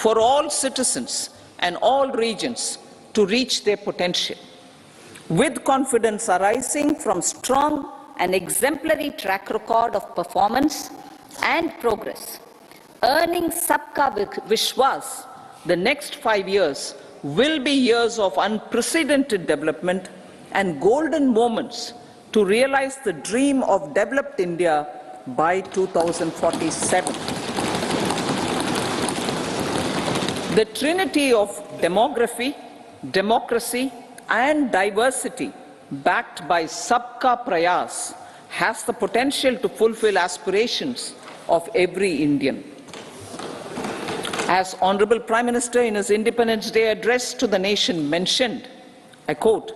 for all citizens and all regions to reach their potential. With confidence arising from strong and exemplary track record of performance and progress, earning Sabka Vishwas, the next 5 years will be years of unprecedented development and golden moments to realize the dream of developed India by 2047. The trinity of demography, democracy, and diversity backed by Sabka Prayas has the potential to fulfill aspirations of every Indian. As Honorable Prime Minister in his Independence Day address to the nation mentioned, I quote,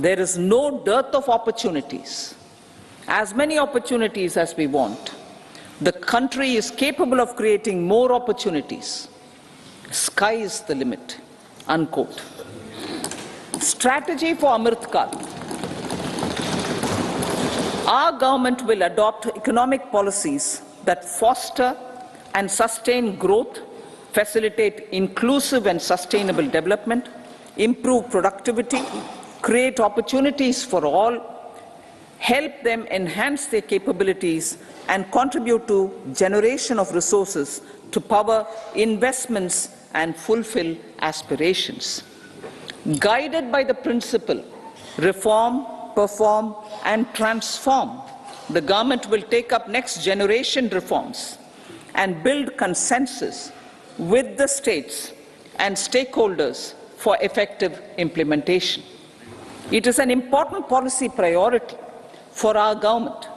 "There is no dearth of opportunities, as many opportunities as we want. The country is capable of creating more opportunities. Sky is the limit," unquote. Strategy for Amrit Kal. Our government will adopt economic policies that foster and sustain growth, facilitate inclusive and sustainable development, improve productivity, create opportunities for all, help them enhance their capabilities, and contribute to generation of resources to power investments and fulfill aspirations. Guided by the principle, reform, perform, and transform, the government will take up next generation reforms and build consensus with the states and stakeholders for effective implementation. It is an important policy priority for our government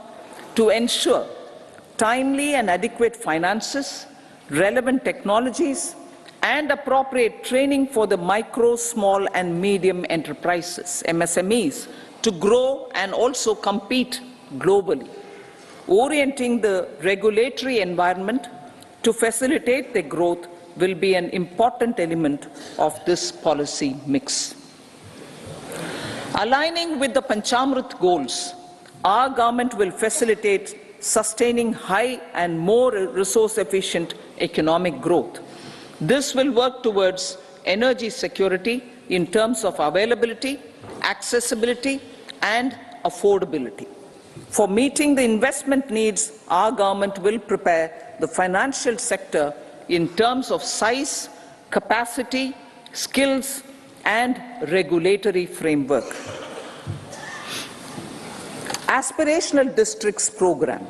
to ensure timely and adequate finances, relevant technologies, and appropriate training for the micro, small, and medium enterprises, MSMEs, to grow and also compete globally. Orienting the regulatory environment to facilitate their growth will be an important element of this policy mix. Aligning with the Panchamrit goals, our government will facilitate sustaining high and more resource-efficient economic growth. This will work towards energy security in terms of availability, accessibility, and affordability. For meeting the investment needs, our government will prepare the financial sector in terms of size, capacity, skills, and regulatory framework. Aspirational Districts Program.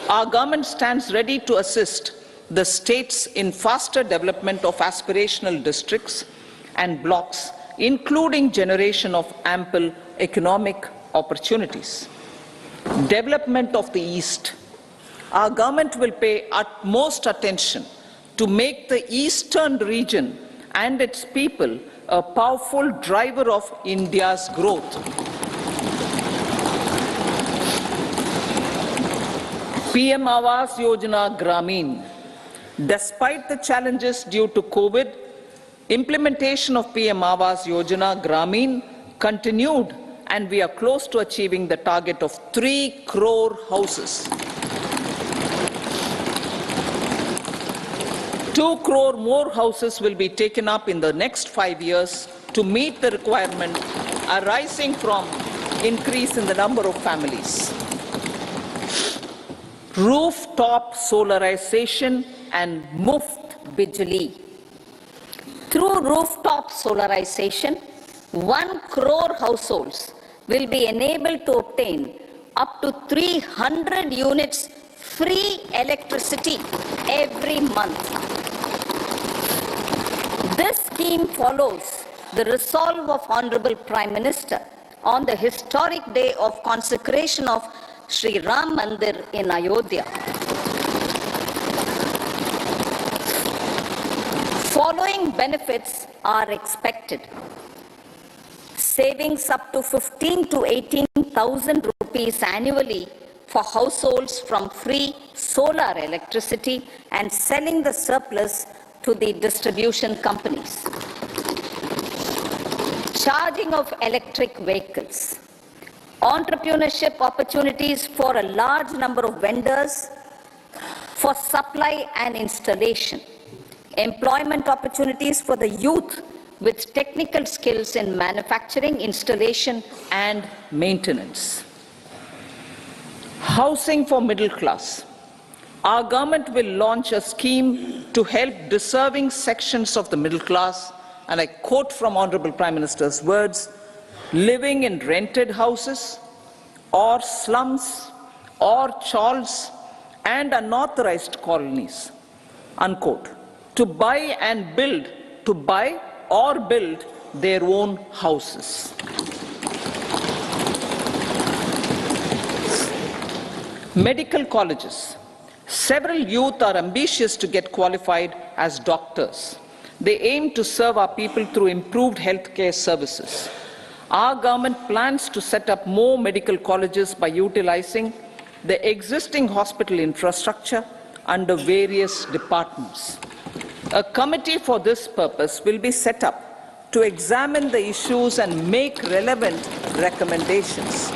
Our government stands ready to assist the states in faster development of aspirational districts and blocks, including generation of ample economic opportunities. Development of the East. Our government will pay utmost attention to make the eastern region and its people a powerful driver of India's growth. PM Awas Yojana Gramin. Despite the challenges due to COVID, implementation of PM Awas Yojana Gramin continued, and we are close to achieving the target of 3 crore houses. 2 crore more houses will be taken up in the next 5 years to meet the requirement arising from increase in the number of families. Rooftop solarization and Muft Bijli. Through rooftop solarization, 1 crore households will be enabled to obtain up to 300 units free electricity every month. This scheme follows the resolve of Honorable Prime Minister on the historic day of consecration of Sri Ram Mandir in Ayodhya. Following benefits are expected. Savings up to 15 to 18,000 rupees annually for households from free solar electricity and selling the surplus to the distribution companies. Charging of electric vehicles. Entrepreneurship opportunities for a large number of vendors for supply and installation. employment opportunities for the youth with technical skills in manufacturing, installation, and maintenance. Housing for middle class. Our government will launch a scheme to help deserving sections of the middle class, and I quote from Honorable Prime Minister's words, living in rented houses or slums or chawls and unauthorized colonies, unquote, to buy or build their own houses. Medical colleges. Several youth are ambitious to get qualified as doctors. They aim to serve our people through improved healthcare services. Our government plans to set up more medical colleges by utilizing the existing hospital infrastructure under various departments. A committee for this purpose will be set up to examine the issues and make relevant recommendations.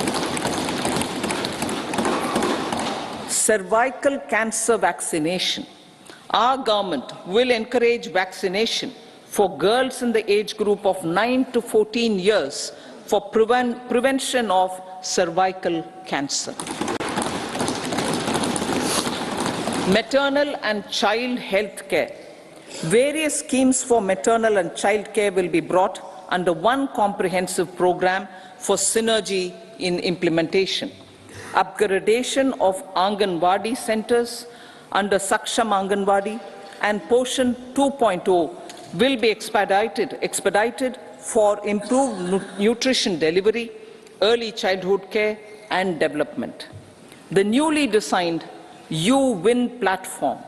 Cervical cancer vaccination. Our government will encourage vaccination for girls in the age group of 9 to 14 years for prevention of cervical cancer. Maternal and child health care. Various schemes for maternal and child care will be brought under one comprehensive program for synergy in implementation. Upgradation of Anganwadi centers under Saksham Anganwadi and Poshan 2.0 will be expedited for improved nutrition delivery, early childhood care and development. The newly designed U-Win platform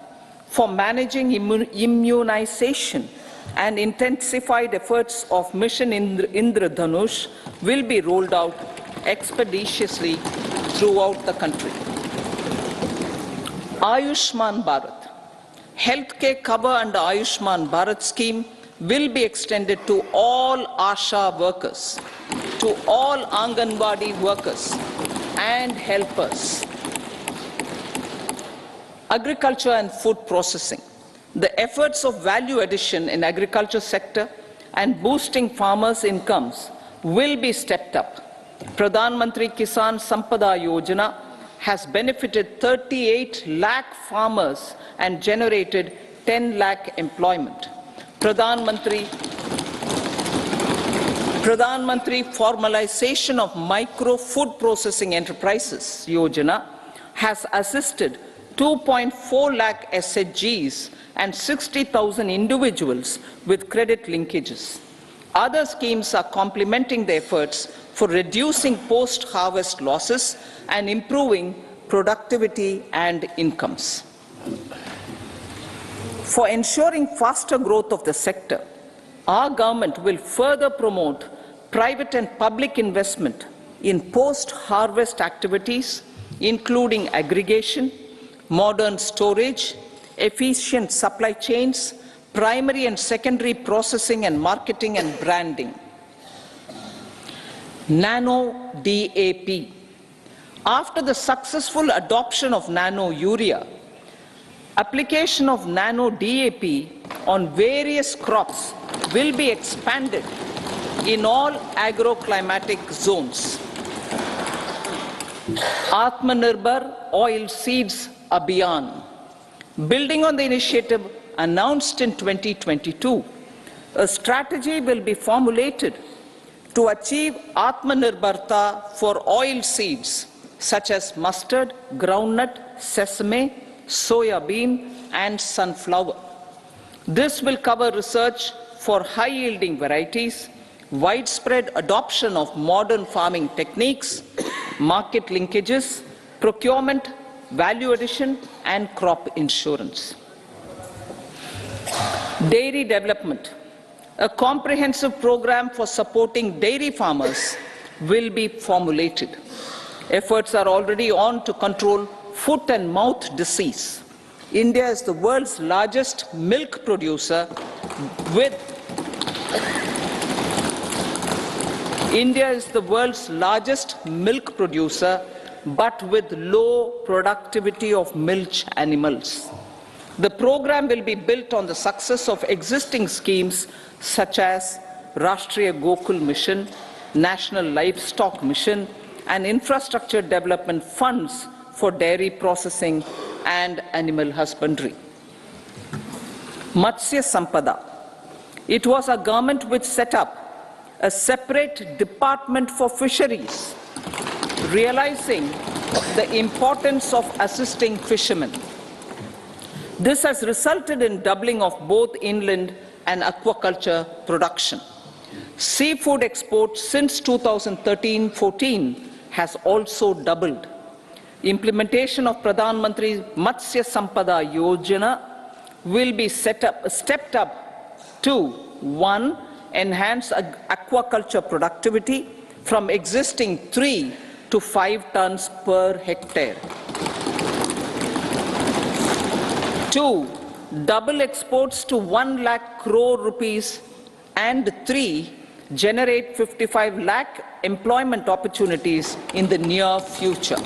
for managing immunization and intensified efforts of Mission Indradhanush will be rolled out expeditiously throughout the country. Ayushman Bharat. Healthcare cover under Ayushman Bharat scheme will be extended to all ASHA workers, to all Anganwadi workers and helpers. Agriculture and food processing. The efforts of value addition in agriculture sector and boosting farmers' incomes will be stepped up. Pradhan Mantri Kisan Sampada Yojana has benefited 38 lakh farmers and generated 10 lakh employment. Pradhan Mantri Formalization of Micro Food Processing Enterprises Yojana has assisted 2.4 lakh SHGs and 60,000 individuals with credit linkages. Other schemes are complementing the efforts for reducing post-harvest losses and improving productivity and incomes. For ensuring faster growth of the sector, our government will further promote private and public investment in post-harvest activities, including aggregation, modern storage, efficient supply chains, primary and secondary processing and marketing and branding. Nano DAP. After the successful adoption of nano urea, application of nano DAP on various crops will be expanded in all agroclimatic zones. Atmanirbhar Oil Seeds Abhiyan. Building on the initiative announced in 2022, a strategy will be formulated to achieve Atmanirbharta for oil seeds such as mustard, groundnut, sesame, soya bean, and sunflower. This will cover research for high-yielding varieties, widespread adoption of modern farming techniques, market linkages, procurement, value addition, and crop insurance. Dairy development. A comprehensive program for supporting dairy farmers will be formulated. Efforts are already on to control foot and mouth disease. India is the world's largest milk producer with but with low productivity of milch animals. The program will be built on the success of existing schemes such as Rashtriya Gokul Mission, National Livestock Mission, and infrastructure development funds for dairy processing and animal husbandry. Matsya Sampada. It was a government which set up a separate department for fisheries, realizing the importance of assisting fishermen. This has resulted in doubling of both inland and aquaculture production. Seafood exports since 2013-14 has also doubled. Implementation of Pradhan Mantri Matsya Sampada Yojana will be stepped up to 1. Enhance aquaculture productivity from existing 3 to 5 tons per hectare. 2. Double exports to 1 lakh crore rupees, and 3. Generate 55 lakh employment opportunities in the near future.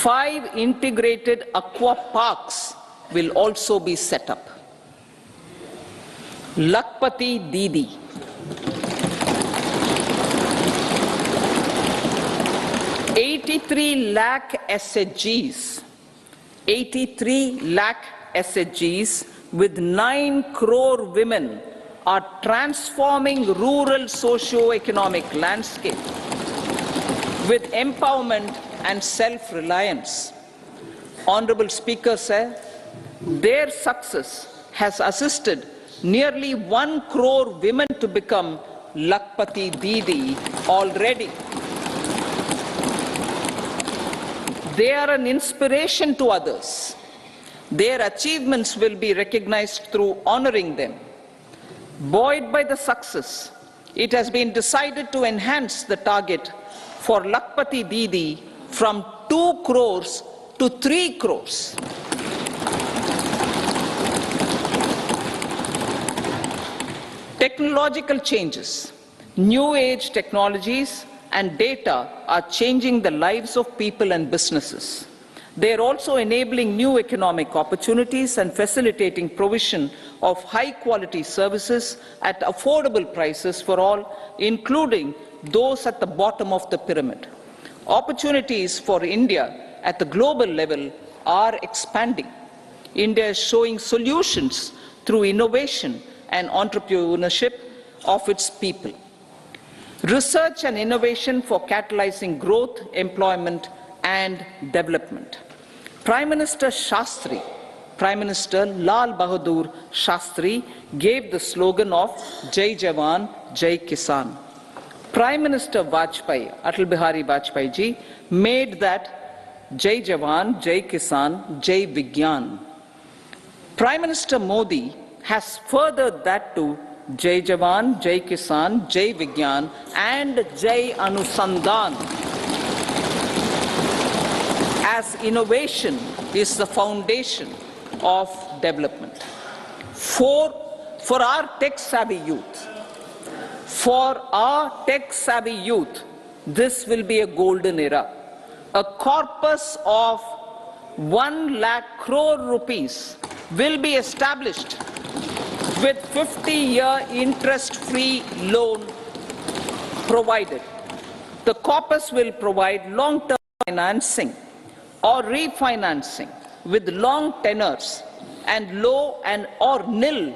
5 integrated aqua parks will also be set up. Lakpati Didi. 83 lakh SHGs. 83 lakh SHGs with 9 crore women are transforming rural socio-economic landscape with empowerment and self-reliance. Honorable Speaker said, their success has assisted nearly 1 crore women to become Lakpati Didi already. They are an inspiration to others. Their achievements will be recognized through honoring them. Buoyed by the success, it has been decided to enhance the target for Lakpati Didi from 2 crores to 3 crores. Technological changes, new age technologies and data are changing the lives of people and businesses. They are also enabling new economic opportunities and facilitating provision of high-quality services at affordable prices for all, including those at the bottom of the pyramid. Opportunities for India at the global level are expanding. India is showing solutions through innovation and entrepreneurship of its people. Research and innovation for catalyzing growth, employment, and development. Prime Minister Shastri, Prime Minister Lal Bahadur Shastri gave the slogan of Jai Jawan, Jai Kisan. Prime Minister Vajpayee, Atal Bihari Vajpayee ji, made that Jai Jawan, Jai Kisan, Jai Vigyan. Prime Minister Modi has furthered that to Jai Jawan, Jai Kisan, Jai Vigyan, and Jai Anusandhan, as innovation is the foundation of development. For our tech-savvy youth, this will be a golden era. A corpus of 1 lakh crore rupees will be established with 50-year interest-free loan provided. The corpus will provide long-term financing or refinancing with long tenors and low and or nil.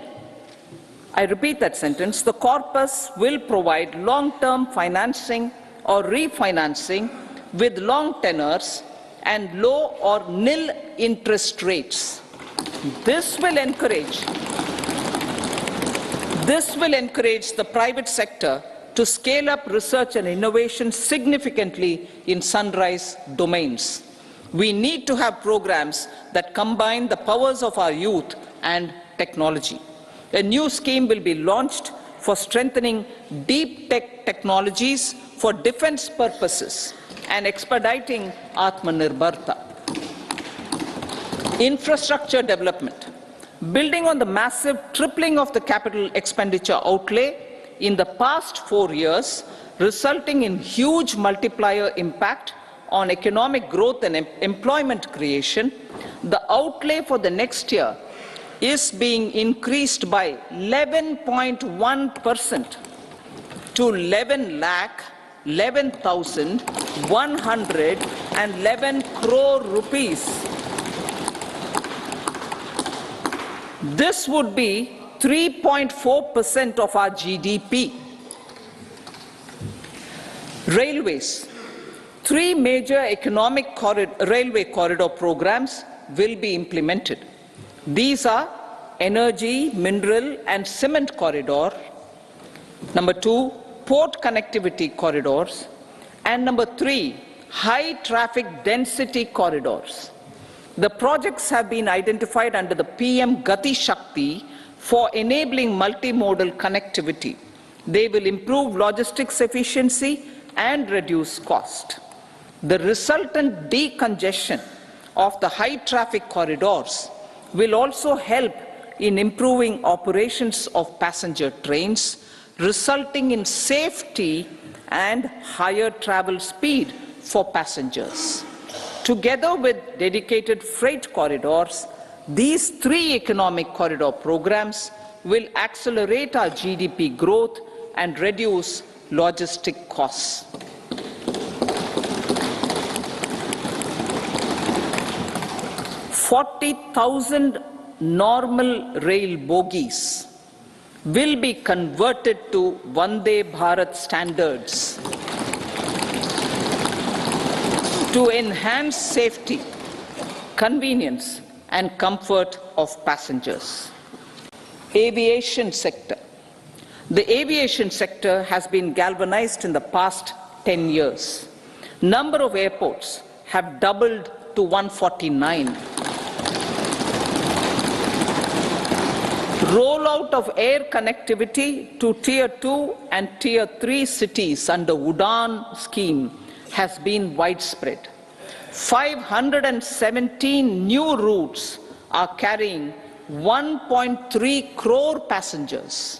I repeat that sentence. The corpus will provide long-term financing or refinancing with long tenors and low or nil interest rates. This will encourage the private sector to scale up research and innovation significantly in sunrise domains. We need to have programs that combine the powers of our youth and technology. A new scheme will be launched for strengthening deep tech technologies for defense purposes and expediting Atmanirbharta. Infrastructure development. Building on the massive tripling of the capital expenditure outlay in the past 4 years, resulting in huge multiplier impact on economic growth and employment creation, the outlay for the next year is being increased by 11.1% to 11,111 crore rupees. This would be 3.4% of our GDP. Railways. 3 major economic railway corridor programs will be implemented. These are energy, mineral and cement corridor. Number 2, port connectivity corridors. And number 3, high traffic density corridors. The projects have been identified under the PM Gati Shakti for enabling multimodal connectivity. They will improve logistics efficiency and reduce cost. The resultant decongestion of the high traffic corridors will also help in improving operations of passenger trains, resulting in safety and higher travel speed for passengers. Together with dedicated freight corridors, these 3 economic corridor programs will accelerate our GDP growth and reduce logistic costs. 40,000 normal rail bogies will be converted to Vande Bharat standards to enhance safety, convenience and comfort of passengers. Aviation sector. The aviation sector has been galvanized in the past 10 years. Number of airports have doubled to 149. Rollout of air connectivity to Tier 2 and Tier 3 cities under UDAN scheme has been widespread. 517 new routes are carrying 1.3 crore passengers.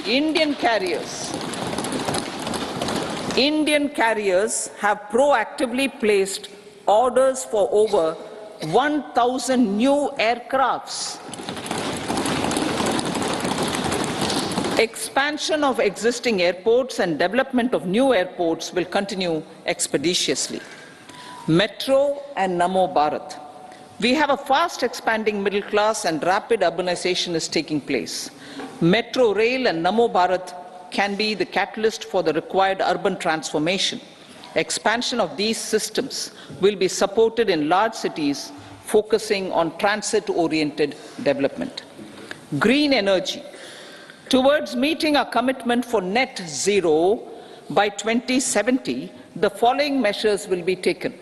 Indian carriers have proactively placed orders for over 1,000 new aircrafts. Expansion of existing airports and development of new airports will continue expeditiously. Metro and Namo Bharat. We have a fast expanding middle class and rapid urbanization is taking place. Metro rail and Namo Bharat can be the catalyst for the required urban transformation. Expansion of these systems will be supported in large cities, focusing on transit-oriented development. Green energy. Towards meeting our commitment for net zero by 2070, the following measures will be taken.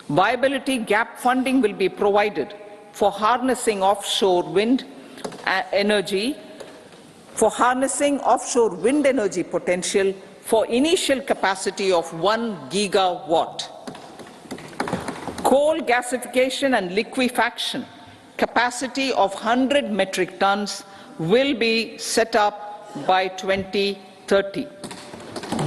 Viability gap funding will be provided for harnessing offshore wind energy, potential for initial capacity of 1 gigawatt. Coal gasification and liquefaction capacity of 100 metric tons will be set up by 2030.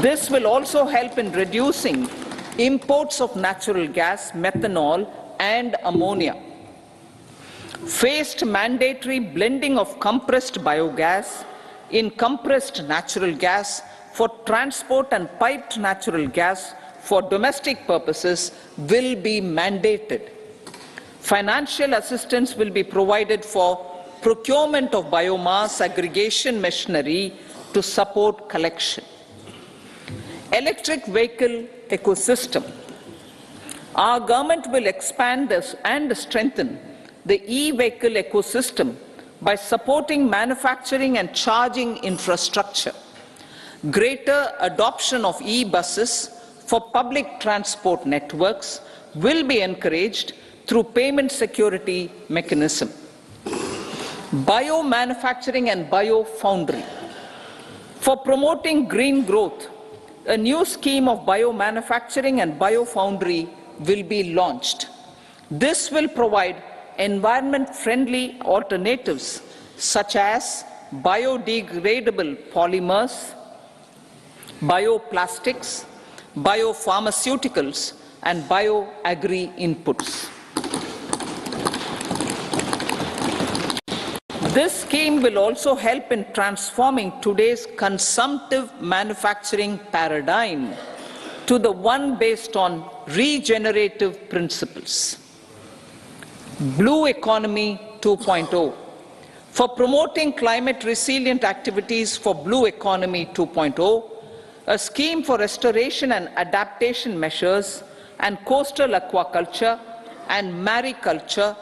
This will also help in reducing imports of natural gas, methanol and ammonia. Phased mandatory blending of compressed biogas in compressed natural gas for transport and piped natural gas for domestic purposes will be mandated. Financial assistance will be provided for procurement of biomass aggregation machinery to support collection. Electric vehicle ecosystem. Our government will expand this and strengthen the e-vehicle ecosystem by supporting manufacturing and charging infrastructure. Greater adoption of e-buses for public transport networks will be encouraged through payment security mechanism. Biomanufacturing and biofoundry. For promoting green growth, a new scheme of biomanufacturing and biofoundry will be launched. This will provide environment-friendly alternatives such as biodegradable polymers, bioplastics, biopharmaceuticals, and bio-agri inputs. This scheme will also help in transforming today's consumptive manufacturing paradigm to the one based on regenerative principles. Blue Economy 2.0. For promoting climate-resilient activities for Blue Economy 2.0, a scheme for restoration and adaptation measures and coastal aquaculture and mariculture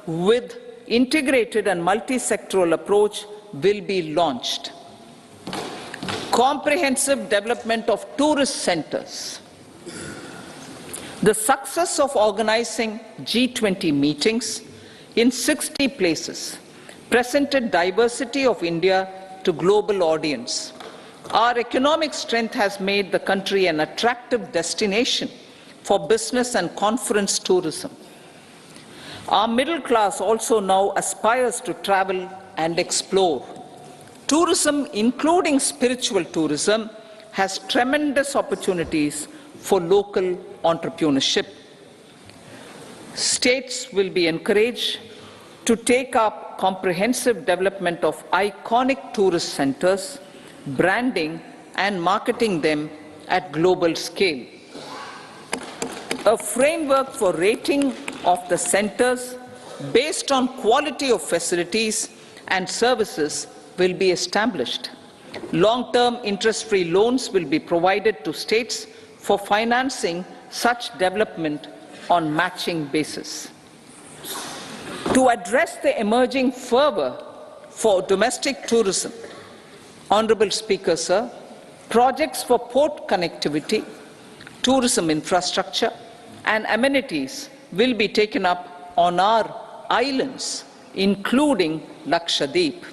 with integrated and multi-sectoral approach will be launched. Comprehensive development of tourist centers. The success of organizing G20 meetings in 60 places presented diversity of India to global audience. Our economic strength has made the country an attractive destination for business and conference tourism. Our middle class also now aspires to travel and explore. Tourism, including spiritual tourism, has tremendous opportunities for local entrepreneurship. States will be encouraged to take up comprehensive development of iconic tourist centers, branding and marketing them at global scale. A framework for rating of the centers based on quality of facilities and services will be established. Long-term interest-free loans will be provided to states for financing such development on matching basis. To address the emerging fervor for domestic tourism, Honorable Speaker, sir, projects for port connectivity, tourism infrastructure, and amenities will be taken up on our islands, including Lakshadweep.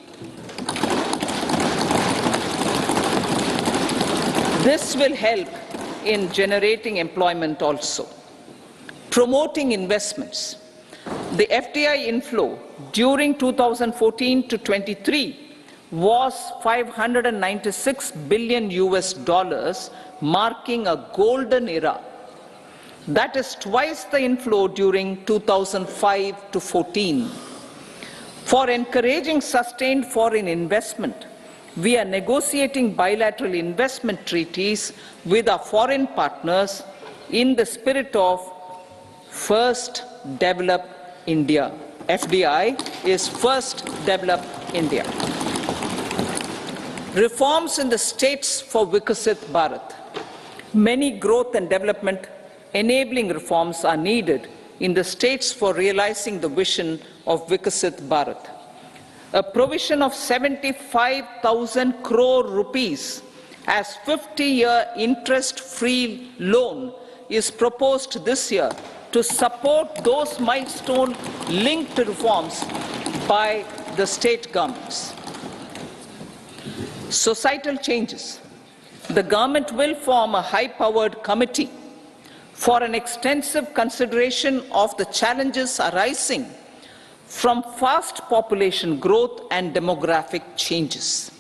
This will help in generating employment also. Promoting investments. The FDI inflow during 2014 to 23 was $596 billion, marking a golden era. That is twice the inflow during 2005 to 14. For encouraging sustained foreign investment, we are negotiating bilateral investment treaties with our foreign partners in the spirit of First Develop India. FDI is First Develop India. Reforms in the states for Vikasit Bharat. Many growth and development enabling reforms are needed in the states for realizing the vision of Vikasit Bharat. A provision of 75,000 crore rupees as 50-year interest-free loan is proposed this year to support those milestone-linked reforms by the state governments. Societal changes. The government will form a high-powered committee for an extensive consideration of the challenges arising from fast population growth and demographic changes.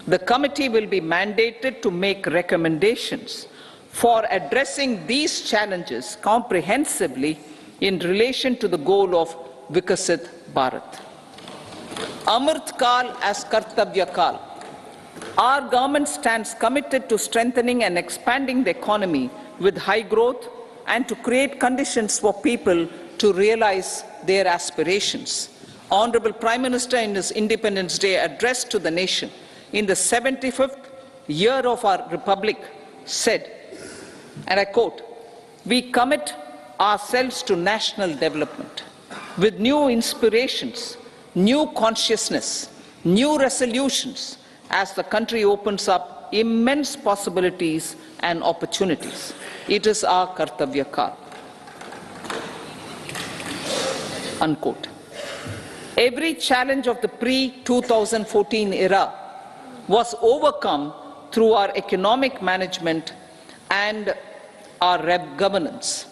The committee will be mandated to make recommendations for addressing these challenges comprehensively in relation to the goal of Vikasit Bharat. Amrit Kal as Kartavya Kal. Our government stands committed to strengthening and expanding the economy with high growth and to create conditions for people to realize their aspirations. Honorable Prime Minister, in his Independence Day address to the nation in the 75th year of our Republic, said, and I quote, "We commit ourselves to national development with new inspirations, new consciousness, new resolutions as the country opens up immense possibilities and opportunities. It is our Kartavya Kal." Unquote. Every challenge of the pre-2014 era was overcome through our economic management and our governance.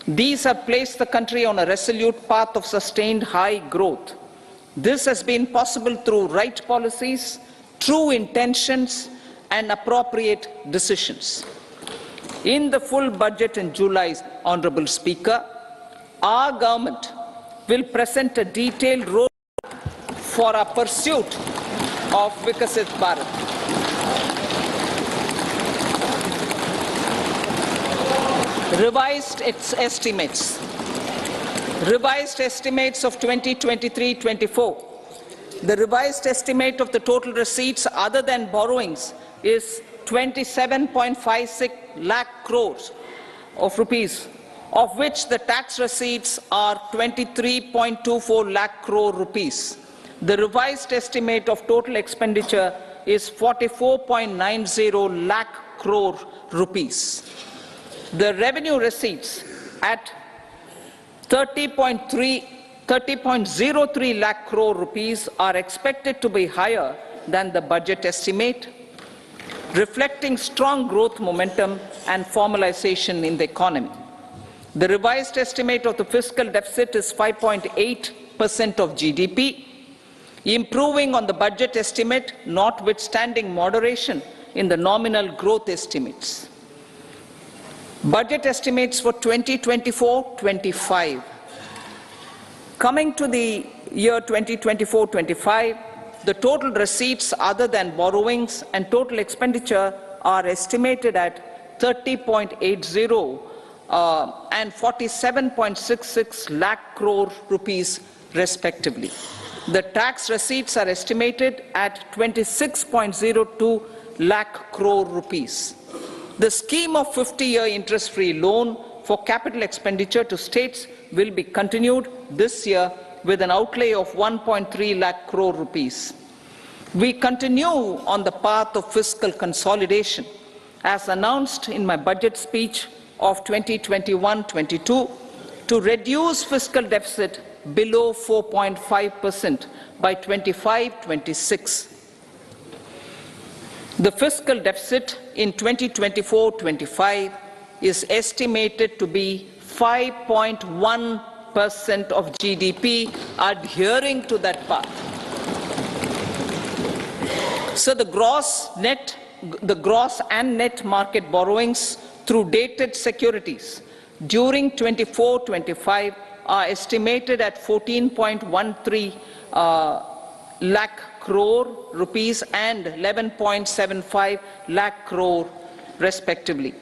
These have placed the country on a resolute path of sustained high growth. This has been possible through right policies, true intentions, and appropriate decisions. In the full budget in July, Honourable Speaker, our government will present a detailed roadmap for our pursuit of Vikasit Bharat. Revised estimates of 2023-24. The revised estimate of the total receipts other than borrowings is 27.56 lakh crores of rupees, of which the tax receipts are 23.24 lakh crore rupees. The revised estimate of total expenditure is 44.90 lakh crore rupees. The revenue receipts at 30.03 lakh crore rupees are expected to be higher than the budget estimate, reflecting strong growth momentum and formalization in the economy. The revised estimate of the fiscal deficit is 5.8% of GDP, improving on the budget estimate, notwithstanding moderation in the nominal growth estimates. Budget estimates for 2024-25. Coming to the year 2024-25, the total receipts other than borrowings and total expenditure are estimated at 30.80 and 47.66 lakh crore rupees respectively. The tax receipts are estimated at 26.02 lakh crore rupees. The scheme of 50-year interest-free loan for capital expenditure to states will be continued this year with an outlay of 1.3 lakh crore rupees. We continue on the path of fiscal consolidation, as announced in my budget speech of 2021-22, to reduce fiscal deficit below 4.5% by 25-26. The fiscal deficit in 2024-25 is estimated to be 5.1% of GDP, adhering to that path. So the gross and net market borrowings through dated securities during 24-25 are estimated at 14.13 lakh crore rupees and 11.75 lakh crore respectively.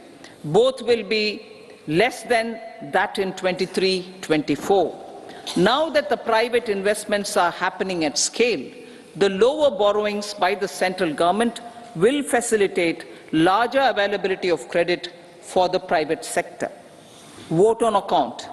Both will be less than that in 23-24. Now that the private investments are happening at scale, the lower borrowings by the central government will facilitate larger availability of credit for the private sector. Vote on account.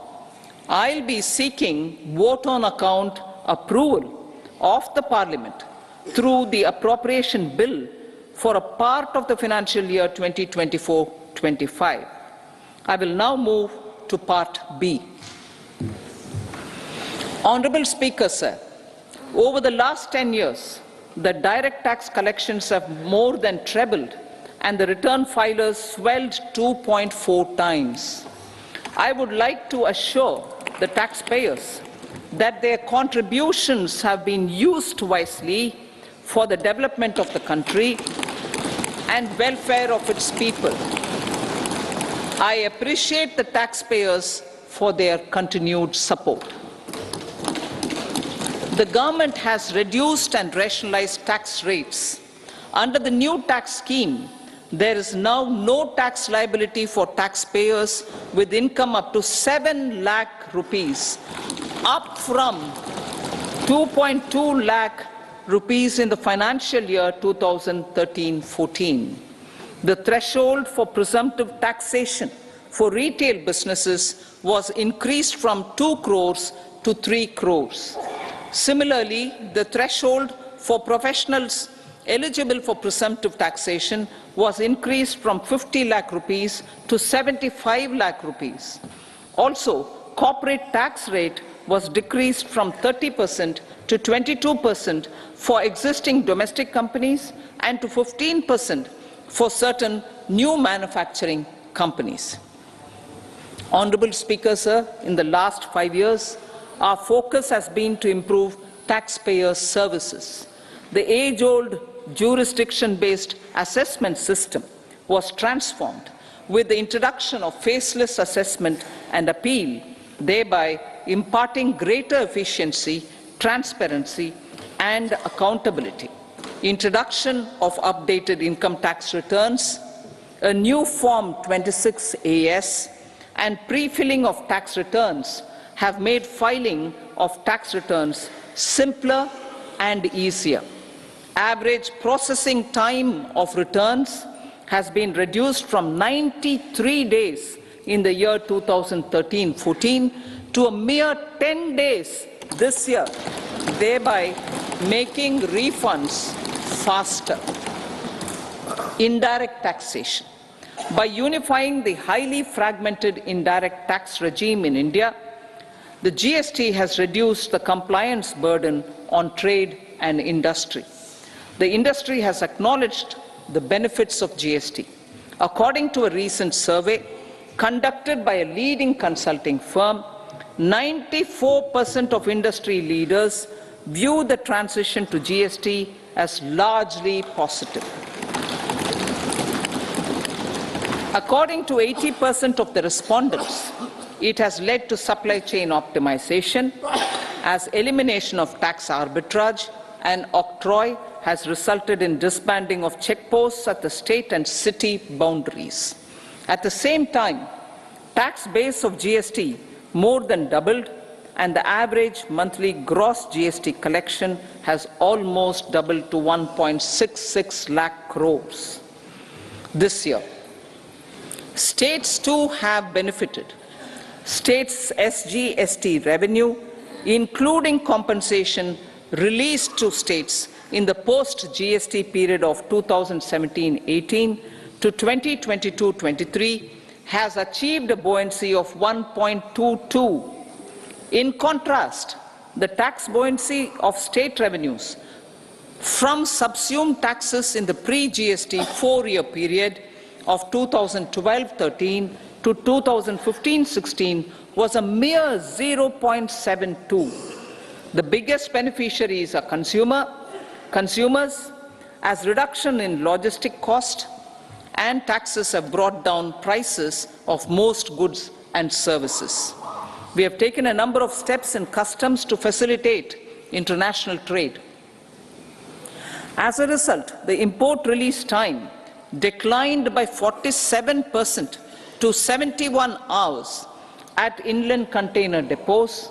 I'll be seeking vote on account approval of the Parliament through the appropriation bill for a part of the financial year 2024-25. I will now move to Part B. Honourable Speaker, sir, over the last 10 years, the direct tax collections have more than trebled and the return filers swelled 2.4 times. I would like to assure the taxpayers that their contributions have been used wisely for the development of the country and welfare of its people. I appreciate the taxpayers for their continued support. The government has reduced and rationalized tax rates. Under the new tax scheme, there is now no tax liability for taxpayers with income up to 7 lakh rupees, up from 2.2 lakh rupees in the financial year 2013-14. The threshold for presumptive taxation for retail businesses was increased from 2 crores to 3 crores. Similarly, the threshold for professionals eligible for presumptive taxation was increased from 50 lakh rupees to 75 lakh rupees. Also, corporate tax rate was decreased from 30% to 22% for existing domestic companies and to 15% for certain new manufacturing companies. Honourable Speaker, sir, in the last 5 years, our focus has been to improve taxpayer services. The age-old jurisdiction-based assessment system was transformed with the introduction of faceless assessment and appeal, thereby imparting greater efficiency, transparency, and accountability. Introduction of updated income tax returns, a new Form 26AS, and pre-filling of tax returns have made filing of tax returns simpler and easier. Average processing time of returns has been reduced from 93 days in the year 2013-14 to a mere 10 days this year, thereby making refunds faster. Indirect taxation. By unifying the highly fragmented indirect tax regime in India, the GST has reduced the compliance burden on trade and industry. The industry has acknowledged the benefits of GST. According to a recent survey conducted by a leading consulting firm, 94% of industry leaders view the transition to GST as largely positive. According to 80% of the respondents, it has led to supply chain optimization, as elimination of tax arbitrage and octroi has resulted in disbanding of checkposts at the state and city boundaries. At the same time, tax base of GST more than doubled, and the average monthly gross GST collection has almost doubled to 1.66 lakh crores this year. States too have benefited. States' SGST revenue, including compensation released to states in the post-GST period of 2017-18 to 2022-23, has achieved a buoyancy of 1.22. In contrast, the tax buoyancy of state revenues from subsumed taxes in the pre-GST four-year period of 2012-13 to 2015-16 was a mere 0.72. The biggest beneficiaries are consumers, as reduction in logistic cost and taxes have brought down prices of most goods and services. We have taken a number of steps in customs to facilitate international trade. As a result, the import release time declined by 47% to 71 hours at inland container depots,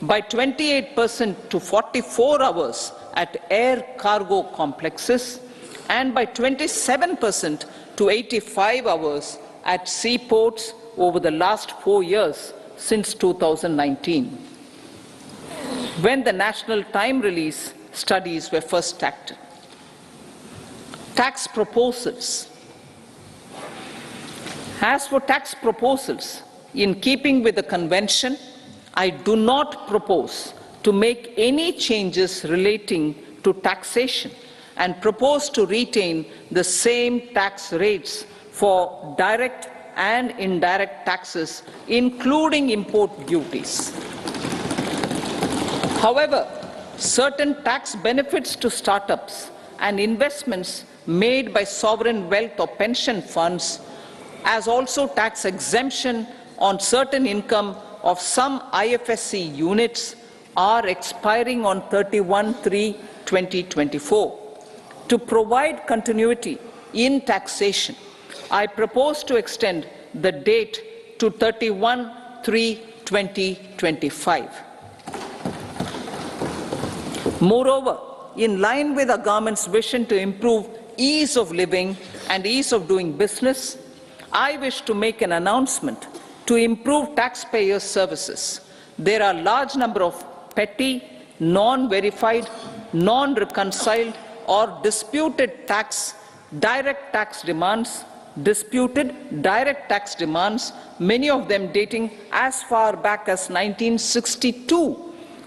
by 28% to 44 hours at air cargo complexes, and by 27% to 85 hours at seaports over the last 4 years since 2019, when the national time release studies were first acted. Tax proposals. As for tax proposals, in keeping with the convention, I do not propose to make any changes relating to taxation and propose to retain the same tax rates for direct and indirect taxes, including import duties. However, certain tax benefits to startups and investments made by sovereign wealth or pension funds, as also tax exemption on certain income of some IFSC units, are expiring on 31/3/2024. To provide continuity in taxation, I propose to extend the date to 31/3/2025. Moreover, in line with our government's vision to improve ease of living and ease of doing business, I wish to make an announcement to improve taxpayer services. There are a large number of petty, non-verified, non-reconciled, or disputed direct tax demands, many of them dating as far back as 1962,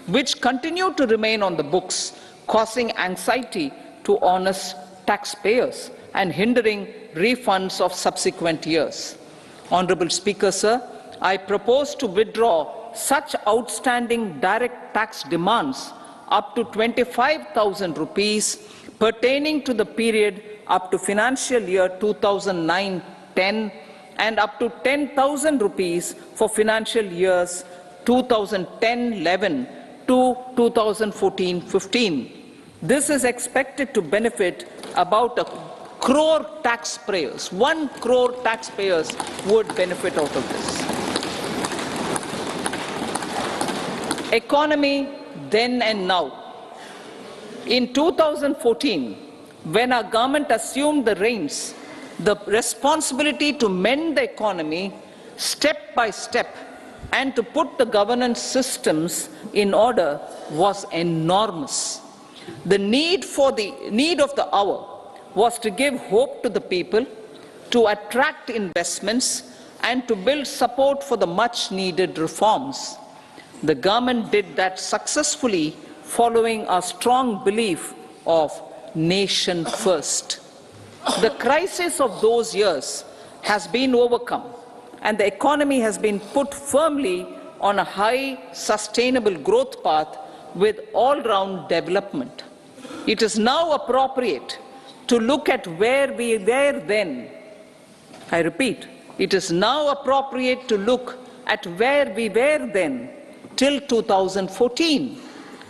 which continue to remain on the books, causing anxiety to honest taxpayers and hindering refunds of subsequent years. Honorable Speaker, sir, I propose to withdraw such outstanding direct tax demands up to 25,000 rupees pertaining to the period up to financial year 2009-10 and up to 10,000 rupees for financial years 2010-11 to 2014-15. This is expected to benefit about 1 crore taxpayers. 1 crore taxpayers would benefit out of this. Economy then and now. In 2014, when our government assumed the reins, the responsibility to mend the economy step by step and to put the governance systems in order was enormous. The need of the hour was to give hope to the people, to attract investments, and to build support for the much-needed reforms. The government did that successfully, following a strong belief of nation first. The crisis of those years has been overcome, and the economy has been put firmly on a high, sustainable growth path with all-round development. It is now appropriate to look at where we were then. I repeat, it is now appropriate to look at where we were then till 2014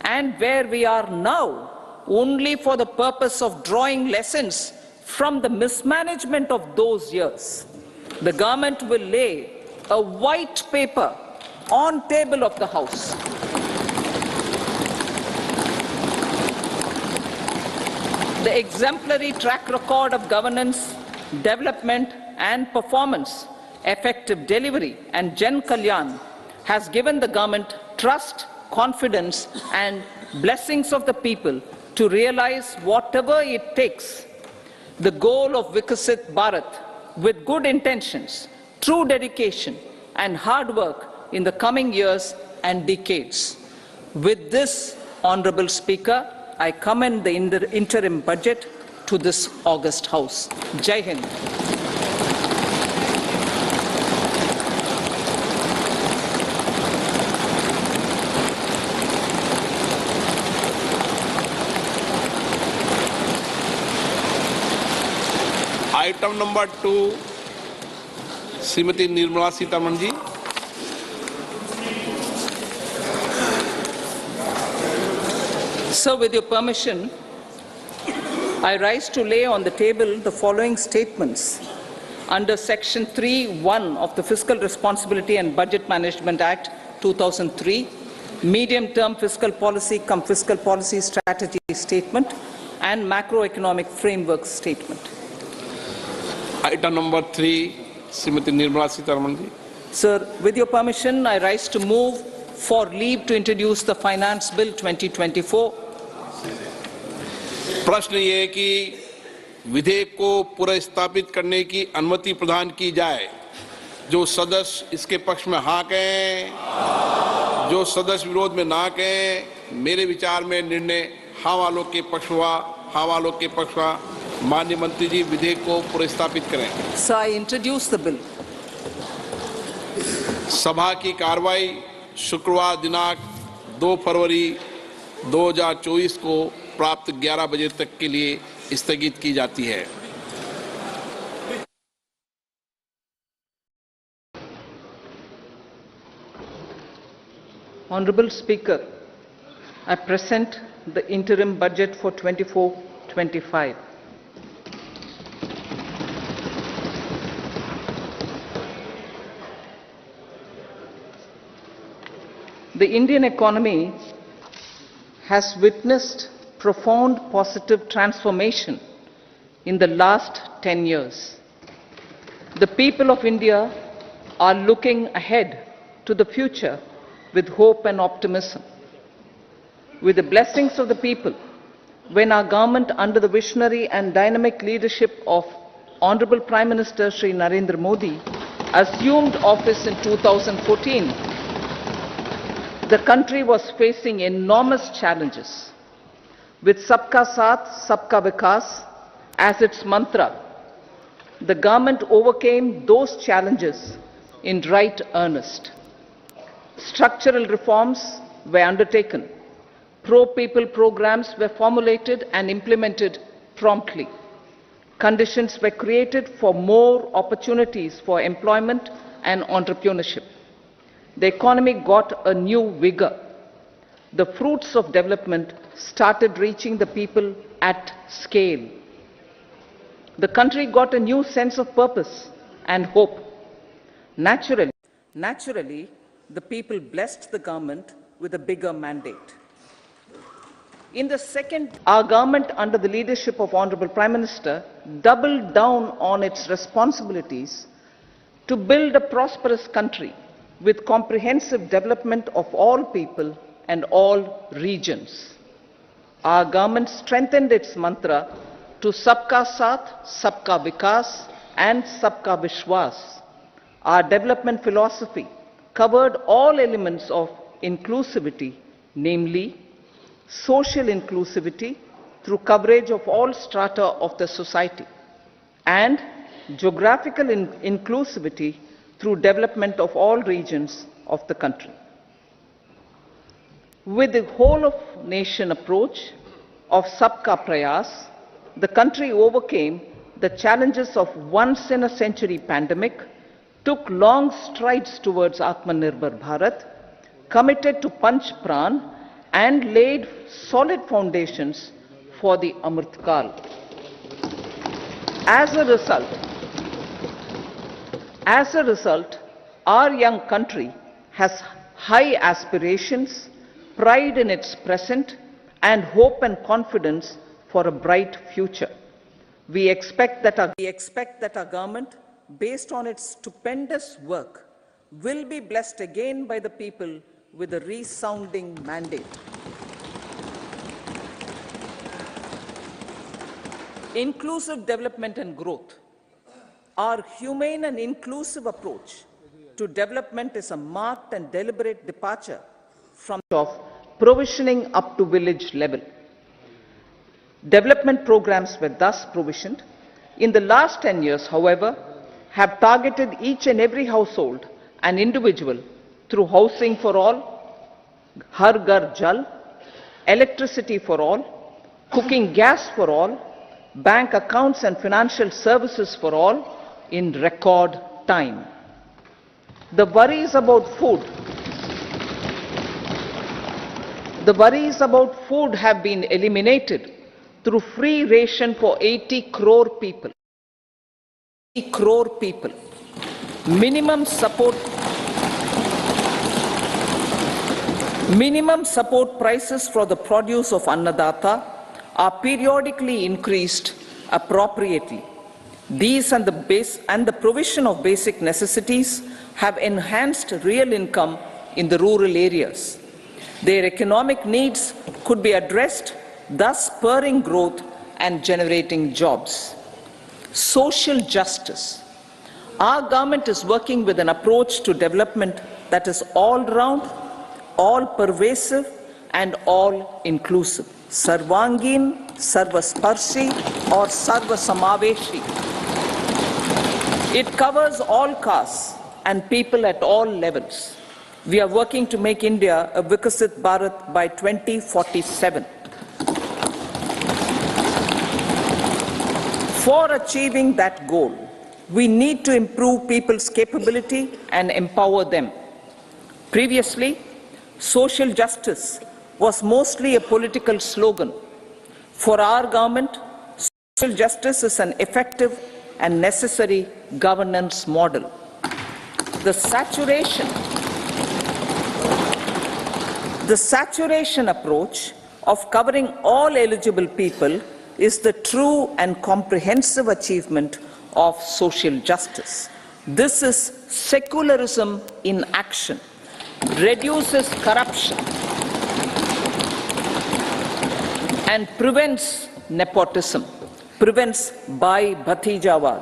and where we are now, only for the purpose of drawing lessons from the mismanagement of those years. The government will lay a white paper on table of the House. The exemplary track record of governance, development and performance, effective delivery and Jan Kalyan has given the government trust, confidence and blessings of the people to realize whatever it takes, the goal of Vikasit Bharat, with good intentions, true dedication and hard work in the coming years and decades. With this, Honourable Speaker, I commend the interim budget to this august House. Jai Hind. Item number 2, Srimati Nirmala Sitharaman ji. So, with your permission, I rise to lay on the table the following statements under Section 3(1) of the Fiscal Responsibility and Budget Management Act 2003, Medium-Term Fiscal Policy cum Fiscal Policy Strategy Statement and Macroeconomic Framework Statement. Item number 3, Srimati Nirmala Sitharaman ji. Sir, with your permission, I rise to move for leave to introduce the Finance Bill 2024. प्रश्न ये है कि विधेयक को पुनर्स्थापित करने की अनुमति प्रदान की जाए। जो सदस्य इसके पक्ष में हाँ कहें, जो सदस्य विरोध में ना कहें, मेरे विचार में निर्णय हाँ वालों के पक्ष हुआ, हाँ वालों के पक्ष हुआ। माननीय मंत्री जी विधेयक को पुनर्स्थापित करें। So I introduce the bill. सभा की कार्रवाई शुक्रवार दिनांक 2 फरवरी 2024 को प्राप्त 11 बजे तक के लिए स्थगित की जाती है। Honorable Speaker, I present the interim budget for 24-25. The Indian economy has witnessed profound positive transformation in the last 10 years. The people of India are looking ahead to the future with hope and optimism. With the blessings of the people, when our government under the visionary and dynamic leadership of Honorable Prime Minister Shri Narendra Modi assumed office in 2014, the country was facing enormous challenges. With Sabka Saath, Sabka Vikas as its mantra, the government overcame those challenges in right earnest. Structural reforms were undertaken. Pro-people programs were formulated and implemented promptly. Conditions were created for more opportunities for employment and entrepreneurship. The economy got a new vigor. The fruits of development started reaching the people at scale. The country got a new sense of purpose and hope. Naturally, the people blessed the government with a bigger mandate. In the second, our government, under the leadership of Honorable Prime Minister, doubled down on its responsibilities to build a prosperous country with comprehensive development of all people and all regions. Our government strengthened its mantra to Sabka Saath, Sabka Vikas and Sabka Vishwas. Our development philosophy covered all elements of inclusivity, namely social inclusivity through coverage of all strata of the society, and geographical inclusivity through development of all regions of the country. With the whole of nation approach of Sabka Prayas, the country overcame the challenges of once in a century pandemic, took long strides towards Atmanirbhar Bharat, committed to Panch Pran, and laid solid foundations for the Amrit Kal. As a result, our young country has high aspirations, pride in its present, and hope and confidence for a bright future. We expect that our government, based on its stupendous work, will be blessed again by the people with a resounding mandate. Inclusive development and growth. Our humane and inclusive approach to development is a marked and deliberate departure from of provisioning up to village level. Development programs were thus provisioned. In the last 10 years, however, have targeted each and every household and individual through housing for all, Har Ghar Jal, electricity for all, cooking gas for all, bank accounts and financial services for all in record time. The worries about food have been eliminated through free ration for 80 crore people. Minimum support prices for the produce of Annadata are periodically increased appropriately. These and the provision of basic necessities have enhanced real income in the rural areas. Their economic needs could be addressed, thus spurring growth and generating jobs. Social justice. Our government is working with an approach to development that is all-round, all-pervasive and all-inclusive. Sarvangin, Sarvasparshi or Sarvasamaveshi. It covers all castes and people at all levels. We are working to make India a Vikasit Bharat by 2047. For achieving that goal, we need to improve people's capability and empower them. Previously, social justice was mostly a political slogan. For our government, social justice is an effective and necessary governance model. The saturation approach of covering all eligible people is the true and comprehensive achievement of social justice. This is secularism in action, reduces corruption, and prevents nepotism, prevents Bhai Bhatijawad.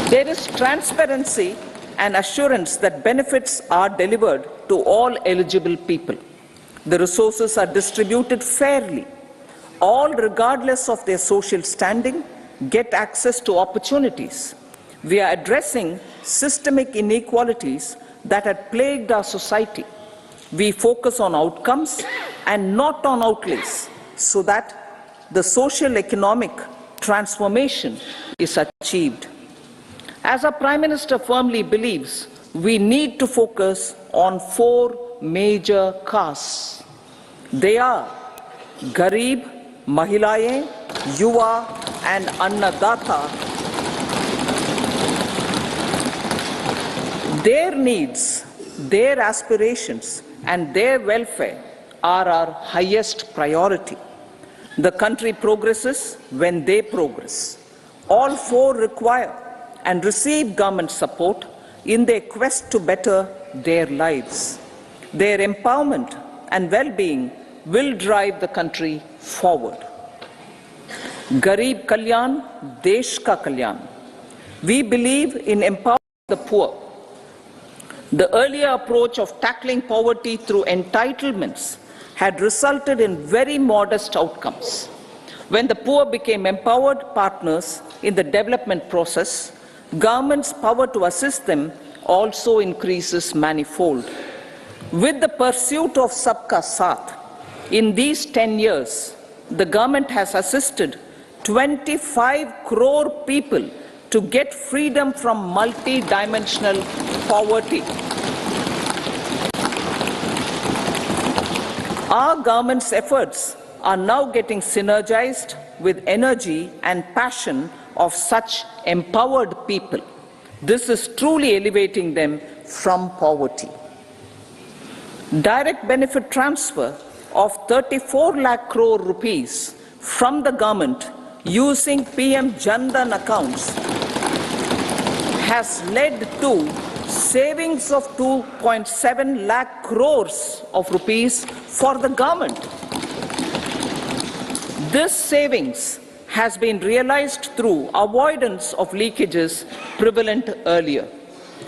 There is transparency and assurance that benefits are delivered to all eligible people. The resources are distributed fairly. All, regardless of their social standing, get access to opportunities. We are addressing systemic inequalities that had plagued our society. We focus on outcomes and not on outlays, so that the social, economic transformation is achieved. As our Prime Minister firmly believes, we need to focus on 4 major castes. They are Garib, Mahilaye, Yuva and Annadata. Their needs, their aspirations and their welfare are our highest priority. The country progresses when they progress. All 4 require and receive government support in their quest to better their lives. Their empowerment and well-being will drive the country forward. Garib Kalyan, Desh Ka Kalyan. We believe in empowering the poor. The earlier approach of tackling poverty through entitlements had resulted in very modest outcomes. When the poor became empowered partners in the development process, government's power to assist them also increases manifold. With the pursuit of Sabka Saath, in these 10 years, the government has assisted 25 crore people to get freedom from multi-dimensional poverty. Our government's efforts are now getting synergized with energy and passion of such empowered people. This is truly elevating them from poverty. Direct benefit transfer of 34 lakh crore rupees from the government using PM Jan Dhan accounts has led to savings of 2.7 lakh crores of rupees for the government. This savings has been realized through avoidance of leakages prevalent earlier.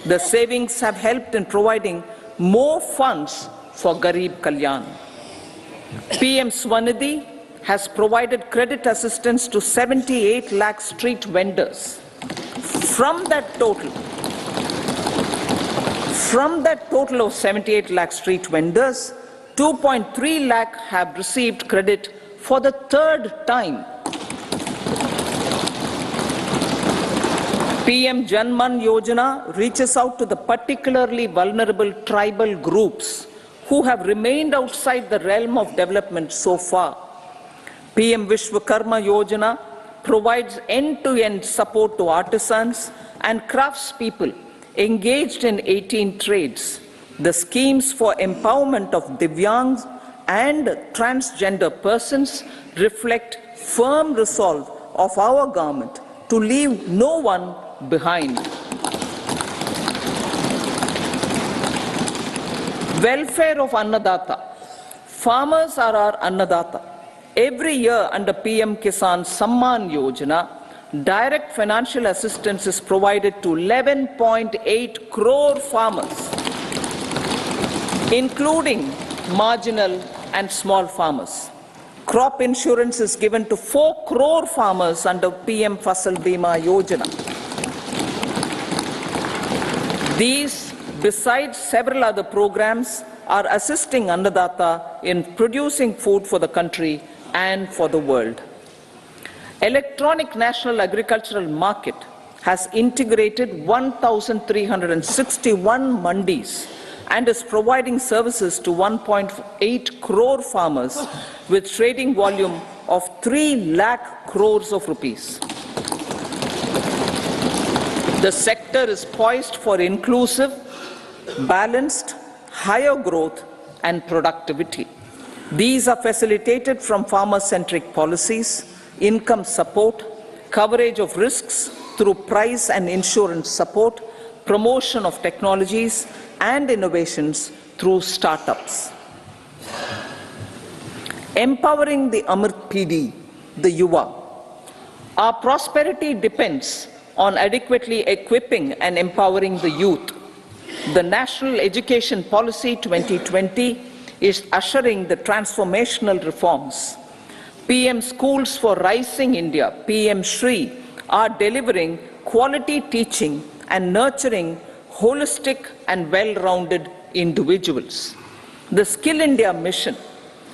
The savings have helped in providing more funds for Garib Kalyan. PM Swanidhi has provided credit assistance to 78 lakh street vendors. From that total of 78 lakh street vendors, 2.3 lakh have received credit for the 3rd time. PM Janman Yojana reaches out to the particularly vulnerable tribal groups who have remained outside the realm of development so far. PM Vishwakarma Yojana provides end-to-end support to artisans and craftspeople engaged in 18 trades. The schemes for empowerment of Divyangs and transgender persons reflect firm resolve of our government to leave no one behind. Welfare of Annadata. Farmers are our Annadata. Every year under PM Kisan Samman Yojana, direct financial assistance is provided to 11.8 crore farmers, including marginal and small farmers. Crop insurance is given to 4 crore farmers under PM Fasal Bima Yojana. These, besides several other programs, are assisting Annadata in producing food for the country and for the world. Electronic National Agricultural Market has integrated 1,361 mandis and is providing services to 1.8 crore farmers with trading volume of 3 lakh crores of rupees. The sector is poised for inclusive, balanced, higher growth and productivity. These are facilitated from farmer-centric policies, income support, coverage of risks through price and insurance support, promotion of technologies and innovations through startups. Empowering the Amrit PD, the Yuva. Our prosperity depends on adequately equipping and empowering the youth. The National Education Policy 2020 is ushering the transformational reforms. PM Schools for Rising India, PM Shri, are delivering quality teaching and nurturing holistic and well-rounded individuals. The Skill India mission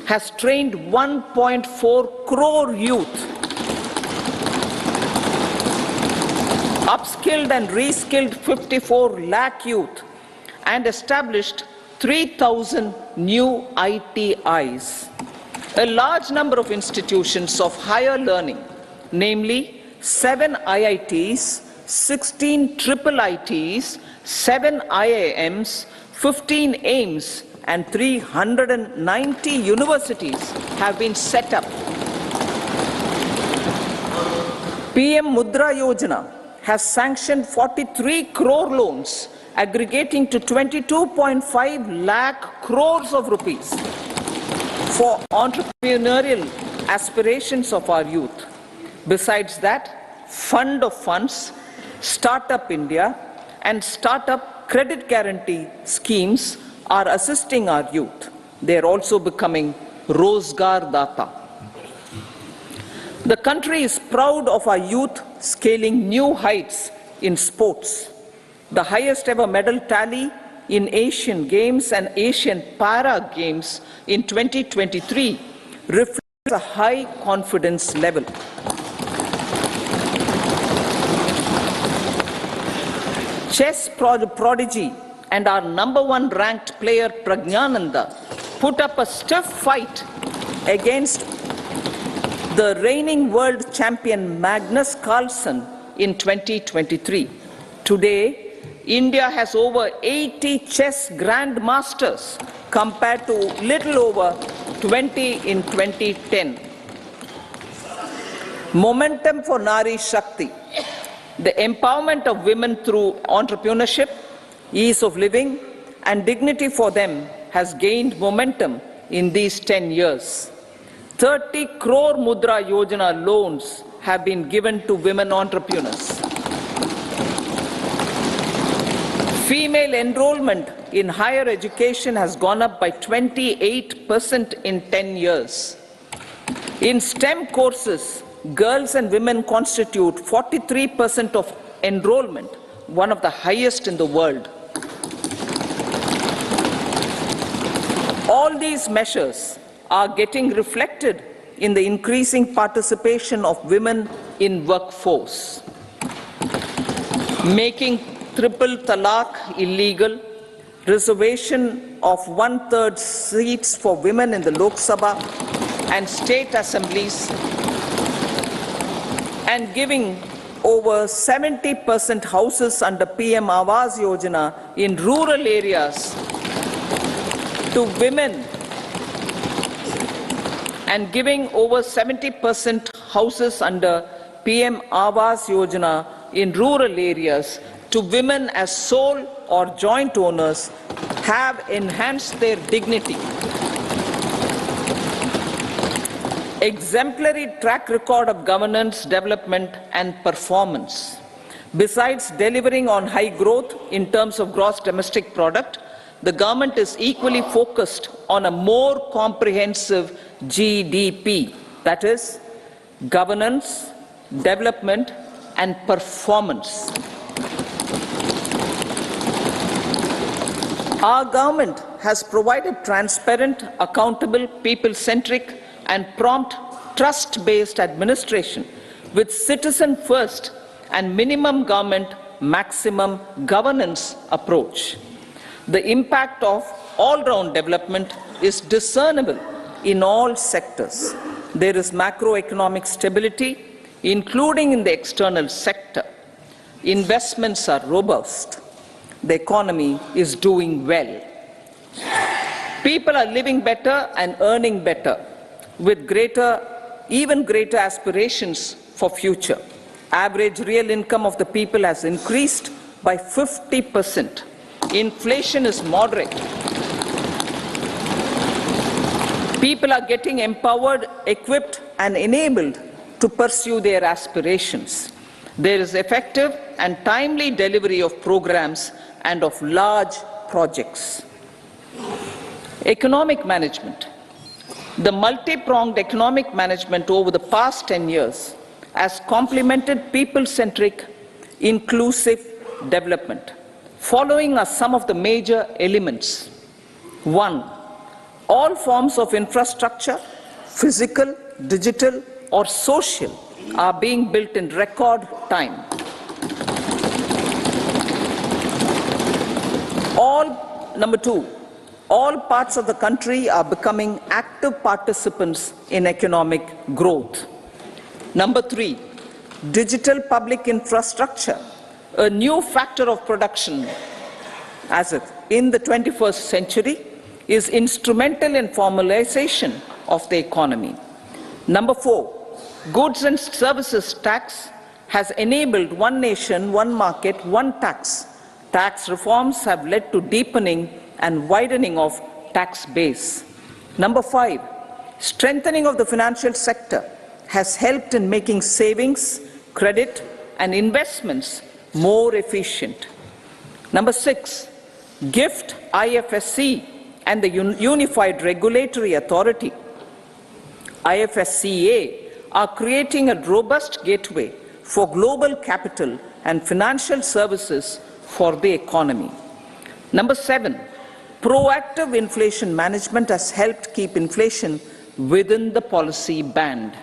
has trained 1.4 crore youth upskilled and reskilled 54 lakh youth, and established 3,000 new ITIs. A large number of institutions of higher learning, namely 7 IITs, 16 triple ITs, 7 IIMs, 15 AIMS, and 390 universities have been set up. PM Mudra Yojana has sanctioned 43 crore loans aggregating to 22.5 lakh crores of rupees for entrepreneurial aspirations of our youth. Besides that, Fund of Funds, Startup India, and Startup Credit Guarantee schemes are assisting our youth. They are also becoming Rozgar Data. The country is proud of our youth scaling new heights in sports. The highest ever medal tally in Asian Games and Asian Para Games in 2023 reflects a high confidence level. Chess prodigy and our #1 ranked player Pragnananda put up a stiff fight against the reigning world champion Magnus Carlsen in 2023. Today, India has over 80 chess grandmasters compared to little over 20 in 2010. Momentum for Nari Shakti. The empowerment of women through entrepreneurship, ease of living, and dignity for them has gained momentum in these 10 years. 30 crore Mudra Yojana loans have been given to women entrepreneurs. Female enrollment in higher education has gone up by 28% in 10 years. In STEM courses, girls and women constitute 43% of enrollment, one of the highest in the world. All these measures are getting reflected in the increasing participation of women in workforce. Making triple talaq illegal, reservation of 1/3 seats for women in the Lok Sabha and state assemblies, and giving over 70% houses under PM Awas Yojana in rural areas to women, and giving over 70% houses under PM Awas Yojana in rural areas to women as sole or joint owners have enhanced their dignity. Exemplary track record of governance, development, and performance. Besides delivering on high growth in terms of gross domestic product, the government is equally focused on a more comprehensive GDP, that is, governance, development, and performance. Our government has provided transparent, accountable, people-centric, and prompt, trust-based administration with citizen-first and minimum government, maximum governance approach. The impact of all-round development is discernible in all sectors. There is macroeconomic stability, including in the external sector. Investments are robust. The economy is doing well. People are living better and earning better, with even greater aspirations for future. Average real income of the people has increased by 50%. Inflation is moderate. People are getting empowered, equipped, and enabled to pursue their aspirations. There is effective and timely delivery of programs and of large projects. Economic management. The multi-pronged economic management over the past 10 years has complemented people-centric, inclusive development. Following are some of the major elements. 1. All forms of infrastructure, physical, digital, or social, are being built in record time. Number two, all parts of the country are becoming active participants in economic growth. Number three, digital public infrastructure, a new factor of production in the 21st century, is instrumental in formalization of the economy. Number four, goods and services tax has enabled one nation, one market, one tax. Tax reforms have led to deepening and widening of tax base. Number five, strengthening of the financial sector has helped in making savings, credit, and investments more efficient. Number six, GIFT, IFSC, and the Unified Regulatory Authority, IFSCA, are creating a robust gateway for global capital and financial services for the economy. Number seven, proactive inflation management has helped keep inflation within the policy band.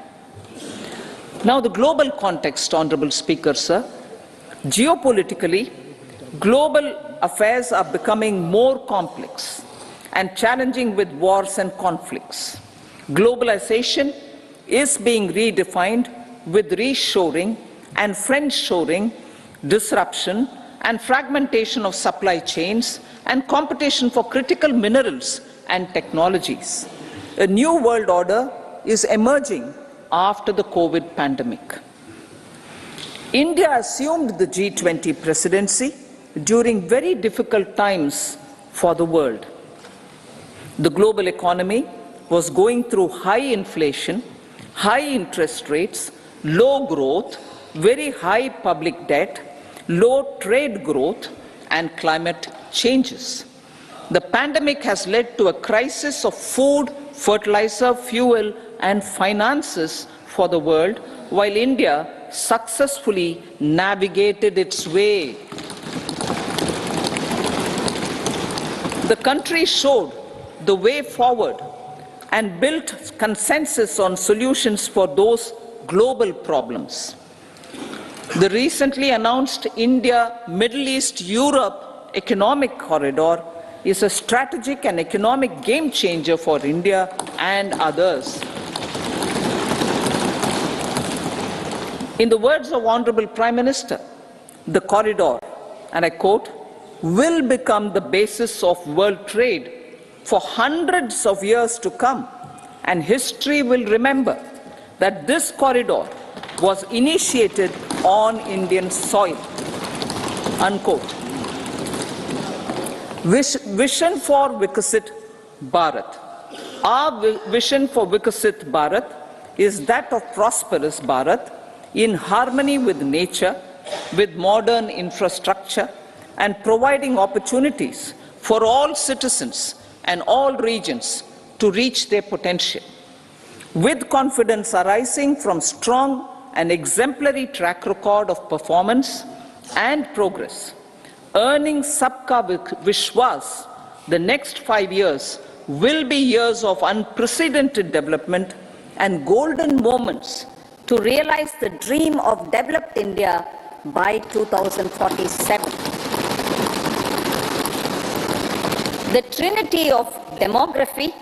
Now, the global context, Honorable Speaker, sir. Geopolitically, global affairs are becoming more complex and challenging with wars and conflicts. Globalization is being redefined with reshoring and friendshoring, disruption and fragmentation of supply chains, and competition for critical minerals and technologies. A new world order is emerging after the COVID pandemic. India assumed the G20 presidency during very difficult times for the world. The global economy was going through high inflation, high interest rates, low growth, very high public debt, low trade growth, and climate changes. The pandemic has led to a crisis of food, fertilizer, fuel, and finances for the world, while India successfully navigated its way. The country showed the way forward and built consensus on solutions for those global problems. The recently announced India-Middle East-Europe economic corridor is a strategic and economic game changer for India and others. In the words of Honorable Prime Minister, the corridor, and I quote, will become the basis of world trade for hundreds of years to come, and history will remember that this corridor was initiated on Indian soil, unquote. Vision for Vikasit Bharat. Our vision for Vikasit Bharat is that of prosperous Bharat in harmony with nature, with modern infrastructure, and providing opportunities for all citizens and all regions to reach their potential. With confidence arising from strong and exemplary track record of performance and progress, earning Sabka Vishwas, the next 5 years will be years of unprecedented development and golden moments to realize the dream of developed India by 2047. The trinity of demography,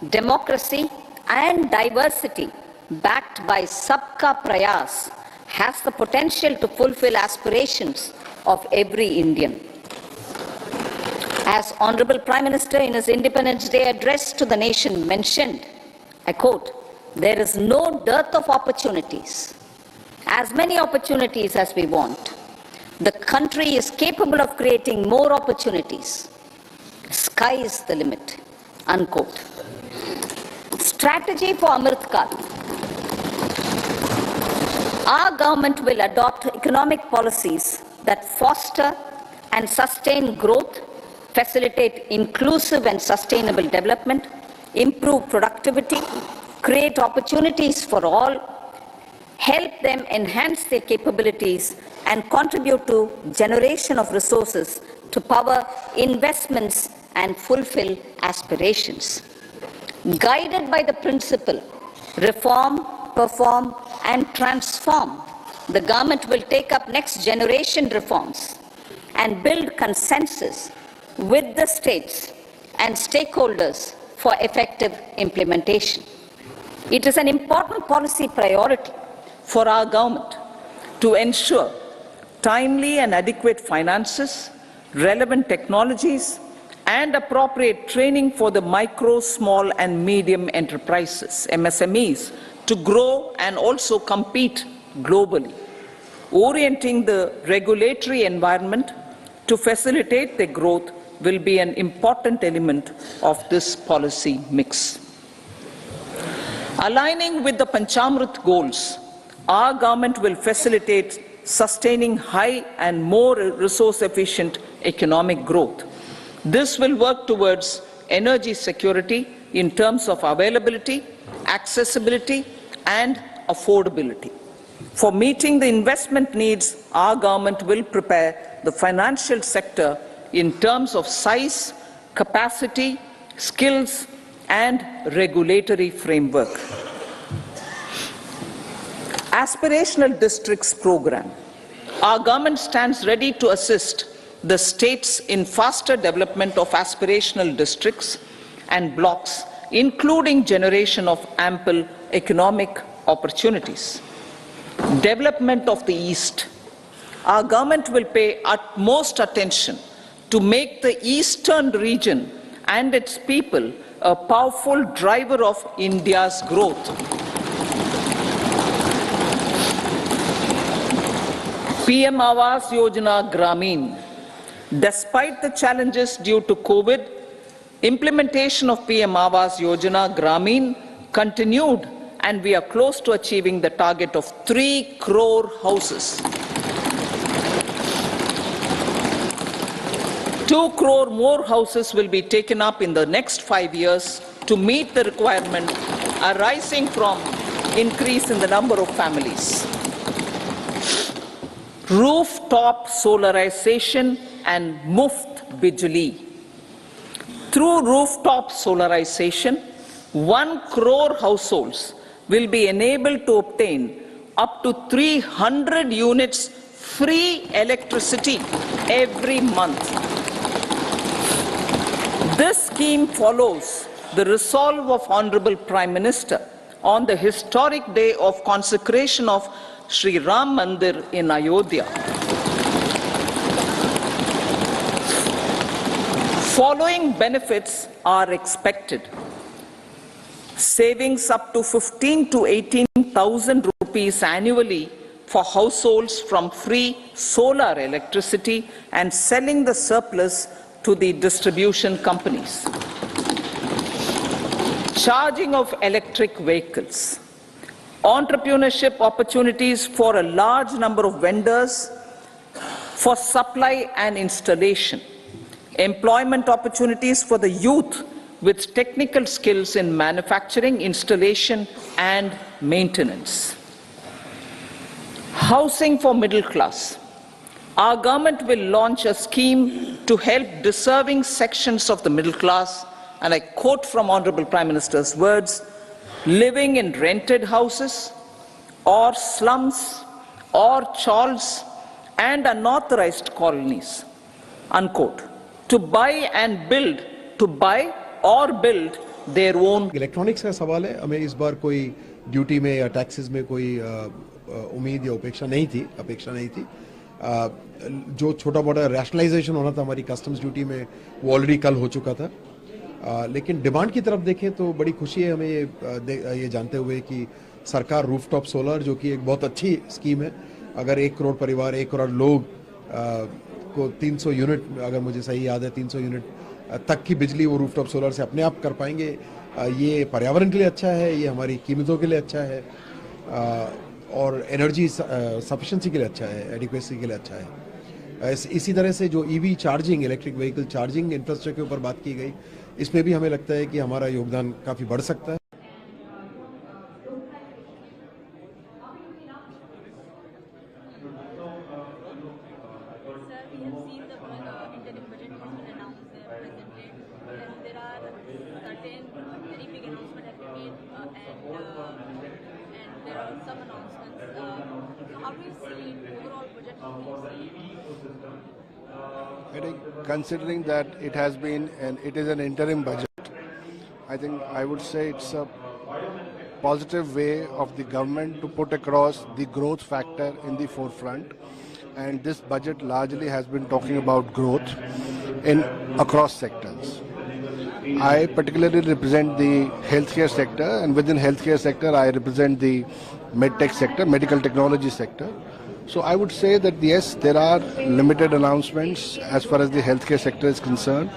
democracy, and diversity, backed by Sabka Prayas, has the potential to fulfill aspirations of every Indian. As Honorable Prime Minister in his Independence Day address to the nation mentioned, I quote, "There is no dearth of opportunities, as many opportunities as we want. The country is capable of creating more opportunities. Sky is the limit," unquote. Strategy for Amrit Kal. Our government will adopt economic policies that foster and sustain growth, facilitate inclusive and sustainable development, improve productivity, create opportunities for all, help them enhance their capabilities, and contribute to generation of resources to power investments and fulfill aspirations. Guided by the principle, reform, perform, and transform, the government will take up next generation reforms and build consensus with the states and stakeholders for effective implementation. It is an important policy priority for our government to ensure timely and adequate finances, relevant technologies, and appropriate training for the micro, small, and medium enterprises, MSMEs, to grow and also compete globally. Orienting the regulatory environment to facilitate their growth will be an important element of this policy mix. Aligning with the Panchamrit goals, our government will facilitate sustaining high and more resource-efficient economic growth. This will work towards energy security in terms of availability, accessibility, and affordability. For meeting the investment needs, our government will prepare the financial sector in terms of size, capacity, skills, and regulatory framework. Aspirational Districts Program. Our government stands ready to assist the states in faster development of aspirational districts and blocks, including generation of ample economic opportunities. Development of the East. Our government will pay utmost attention to make the eastern region and its people a powerful driver of India's growth. PM Awas Yojana Gramin. Despite the challenges due to COVID, implementation of PM Awas Yojana Gramin continued, and we are close to achieving the target of 3 crore houses. 2 crore more houses will be taken up in the next 5 years to meet the requirement arising from increase in the number of families. Rooftop solarization and Muft Bijli. Through rooftop solarization, 1 crore households will be enabled to obtain up to 300 units free electricity every month. This scheme follows the resolve of Honorable Prime Minister on the historic day of consecration of Sri Ram Mandir in Ayodhya. Following benefits are expected. Savings up to 15 to 18,000 rupees annually for households from free solar electricity and selling the surplus to the distribution companies. Charging of electric vehicles. Entrepreneurship opportunities for a large number of vendors for supply and installation. Employment opportunities for the youth with technical skills in manufacturing, installation, and maintenance. Housing for middle class. Our government will launch a scheme to help deserving sections of the middle class, and I quote from Honorable Prime Minister's words, living in rented houses or slums or chawls and unauthorized colonies, unquote, to buy or build their own. Electronics का सवाल है, हमें इस बार कोई duty में या taxes में कोई उम्मीद या अपेक्षा नहीं थी। जो छोटा मोटा रैशनलाइजेशन होना था हमारी कस्टम्स ड्यूटी में वो ऑलरेडी कल हो चुका था, लेकिन डिमांड की तरफ देखें तो बड़ी खुशी है हमें ये जानते हुए कि सरकार रूफटॉप सोलर, जो कि एक बहुत अच्छी स्कीम है, अगर 1 करोड़ परिवार 1 करोड़ लोग को 300 यूनिट, अगर मुझे सही याद है 300 यूनिट तक की बिजली वो रूफटॉप सोलर से अपने आप कर पाएंगे। ये पर्यावरण के लिए अच्छा है, ये हमारी कीमतों के लिए अच्छा है, और एनर्जी सफिशिएंसी के लिए अच्छा है, एडिक्वेसी के लिए अच्छा है। इसी तरह से जो EV charging, electric vehicle charging infrastructure के ऊपर बात की गई, इसमें भी हमें लगता है कि हमारा योगदान काफ़ी बढ़ सकता है। I think considering that it is an interim budget, I think I would say it's a positive way of the government to put across the growth factor in the forefront. And this budget largely has been talking about growth across sectors. I particularly represent the healthcare sector, and within healthcare sector I represent the medtech sector, medical technology sector. So I would say that yes, there are limited announcements as far as the healthcare sector is concerned,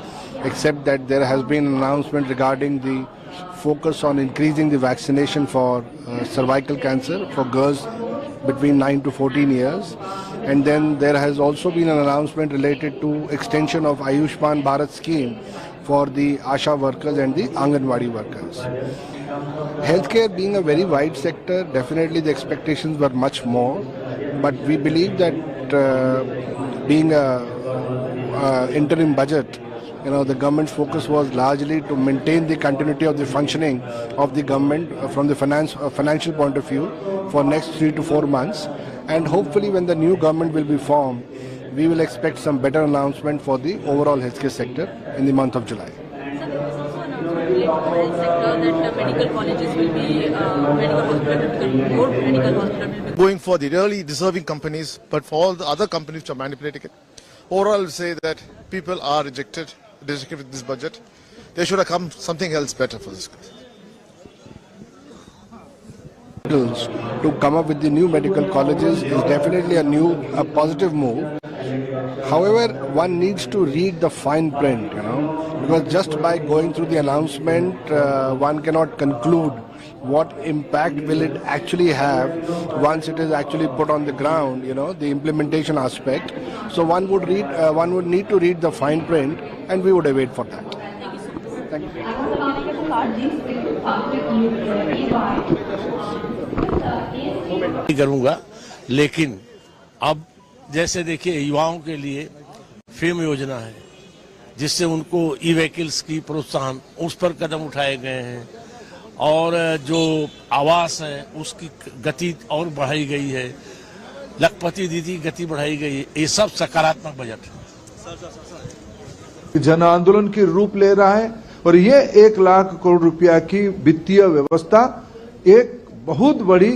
except that there has been an announcement regarding the focus on increasing the vaccination for cervical cancer for girls between 9 to 14 years. And then there has also been an announcement related to extension of Ayushman Bharat scheme for the Asha workers and the Anganwadi workers. Healthcare being a very wide sector, definitely the expectations were much more, but we believe that being a interim budget, the government's focus was largely to maintain the continuity of the functioning of the government from the financial point of view for next 3 to 4 months. And hopefully when the new government will be formed, we will expect some better announcement for the overall healthcare sector in the month of July. Health sector that medical colleges will be, more medical hospital will be going for the really deserving companies, but for all the other companies which are manipulating it. Overall, I will say that people are rejected with this budget. There should have come something else better for this. To come up with the new medical colleges is definitely a positive move. However, one needs to read the fine print, because just by going through the announcement, one cannot conclude what impact will it actually have once it is actually put on the ground, the implementation aspect. So one would need to read the fine print, and we would await for that. Thank you. करूंगा, लेकिन अब जैसे देखिए युवाओं के लिए fame योजना है, जिससे उनको ई व्हीकल्स की प्रोत्साहन, उस पर कदम उठाए गए हैं, और जो आवास है उसकी गति और बढ़ाई गई है, लखपति दीदी गति बढ़ाई गई है। ये सब सकारात्मक बजट है। जन आंदोलन की रूप ले रहा है और ये 1 लाख करोड़ रुपया की वित्तीय व्यवस्था एक बहुत बड़ी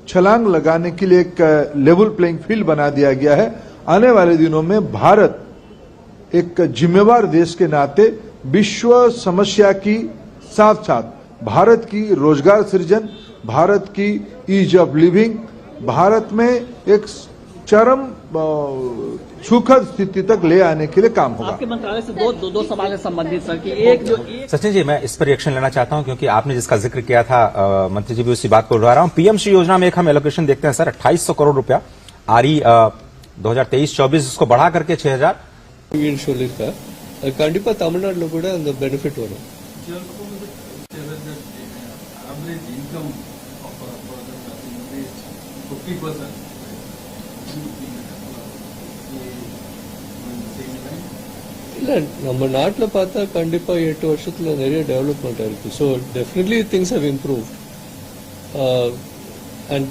छलांग लगाने के लिए एक लेवल प्लेइंग फील्ड बना दिया गया है। आने वाले दिनों में भारत एक जिम्मेवार देश के नाते विश्व समस्या की साथ साथ भारत की रोजगार सृजन, भारत की ईज ऑफ लिविंग, भारत में एक चरम सुखद स्थिति तक ले आने के लिए काम होगा। आपके मंत्रालय से दो सवाल है संबंधित सर कि एक जो सचिन जी, मैं इस पर रिएक्शन लेना चाहता हूं क्योंकि आपने जिसका जिक्र किया था मंत्री जी भी उसी बात को दोहरा रहा हूं। पीएमश्री योजना में एक हम एलोकेशन देखते हैं सर, 2800 करोड़ रुपया आरई 2023-24 उसको बढ़ा करके 6000 कंपा तमिलनाडु बेनिफिट वरुम। இல்ல நம்ம நாட்டுல பார்த்தா கண்டிப்பா 8 வருஷத்துல நிறைய டெவலப்மெண்ட் இருக்கு. So definitely things have improved. And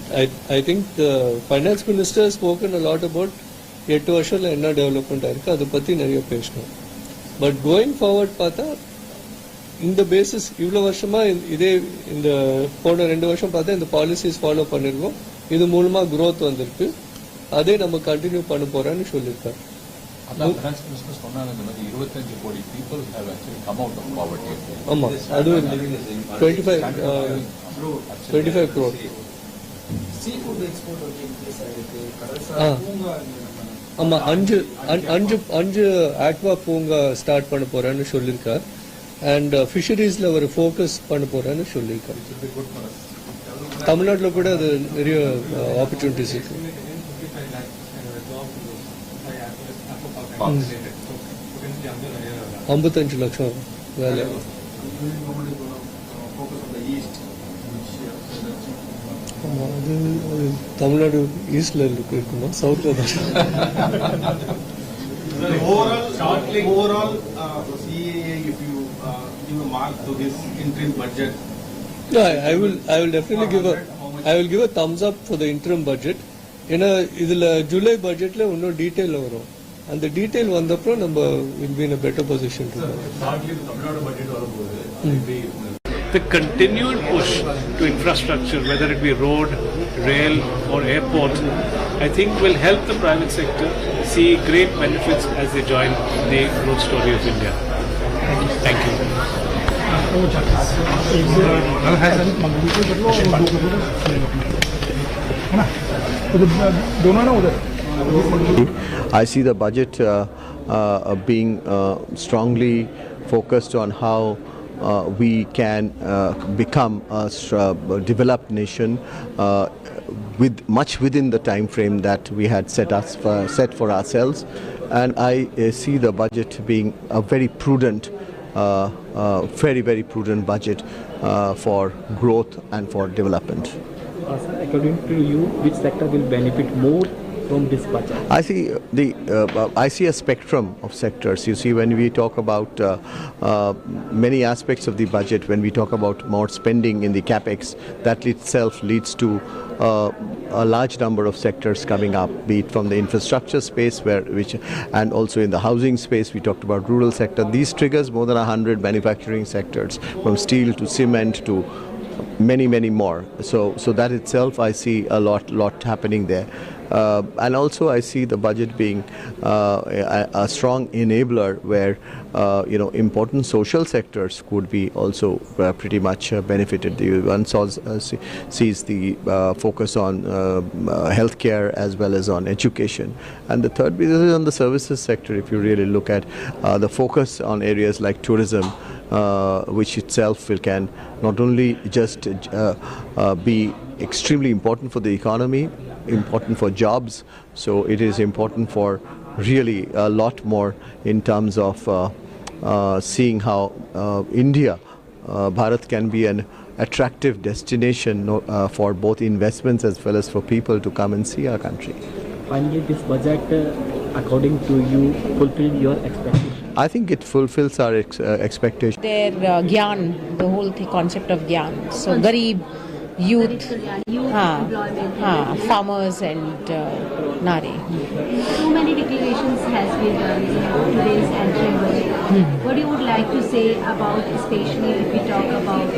I think the finance minister has spoken a lot about 8 வருஷத்துல என்ன டெவலப்மெண்ட் இருக்கு, அதை பத்தி நிறைய பேசணும். பட் கோயிங் ஃபார்வர்ட் பார்த்தா இந்த பேசிஸ் இவ்வளவு வருஷமா இதே இந்த போன 2 வருஷம் பார்த்தா இந்த பாலிசிஸ் ஃபாலோ பண்ணிருக்கோம். இது மூலமா growth வந்திருக்கு. அதே நம்ம கண்டினியூ பண்ண போறோம்னு சொல்லிருக்காரு. அதான் finance minister சொன்னாங்க, இந்த மாதிரி 25 கோடி people have actually come out of poverty. ஆமா, அது 25 crore. Seafood export increase ஆயிருக்கு. கடல்சார் பூங்கா ஆமா, 5 ஆக்வா பூங்கா ஸ்டார்ட் பண்ண போறேன்னு சொல்லிருக்காரு. அண்ட் ஃபிஷரிஸ்ல ஒரு ஃபோக்கஸ் பண்ண போறேன்னு சொல்லிருக்காரு. தமிழ்நாட்டுல கூட அது நிறைய ஆப்பர்ச்சுனிட்டிஸ் இருக்கு. 55 லட்சம் வேலை. அது தமிழ்நாடு ஈஸ்ட்ல இருக்குமா சவுத்ல தான்? Overall, CAA, if you give a mark to this interim budget. Yeah, I will definitely give a thumbs up for the interim budget. ஏன்னா இதுல ஜூலை பட்ஜெட்ல இன்னும் டீடைல் வரும். And the detail vandapra number will be in a better position to do. The continued push to infrastructure, whether it be road, rail or airport, I think will help the private sector see great benefits as they join the growth story of India. Thank you. I see the budget being strongly focused on how we can become a developed nation with much within the time frame that we had set for ourselves, and I see the budget being a very prudent, very prudent budget for growth and for development. According to you, which sector will benefit more from this budget? I see a spectrum of sectors. You see, when we talk about many aspects of the budget, when we talk about more spending in the capex, that itself leads to a large number of sectors coming up, be it from the infrastructure space, and also in the housing space. We talked about rural sector. These triggers more than 100 manufacturing sectors, from steel to cement to many more. So that itself, I see a lot happening there. And also I see the budget being a strong enabler where important social sectors could be also pretty much benefited. One sees the focus on healthcare as well as on education, and the third is on the services sector. If you really look at the focus on areas like tourism, which itself can not only just be extremely important for the economy, important for jobs, so it is important for really a lot more in terms of seeing how India, Bharat can be an attractive destination for both investments as well as for people to come and see our country. Finally, this budget, according to you, fulfill your expectations? I think it fulfills our expectations. Their gyan, the whole concept of gyan. So garib, youth, farmers and nari. So many declarations has been done in today's interim budget. What you would like to say about, especially if we talk about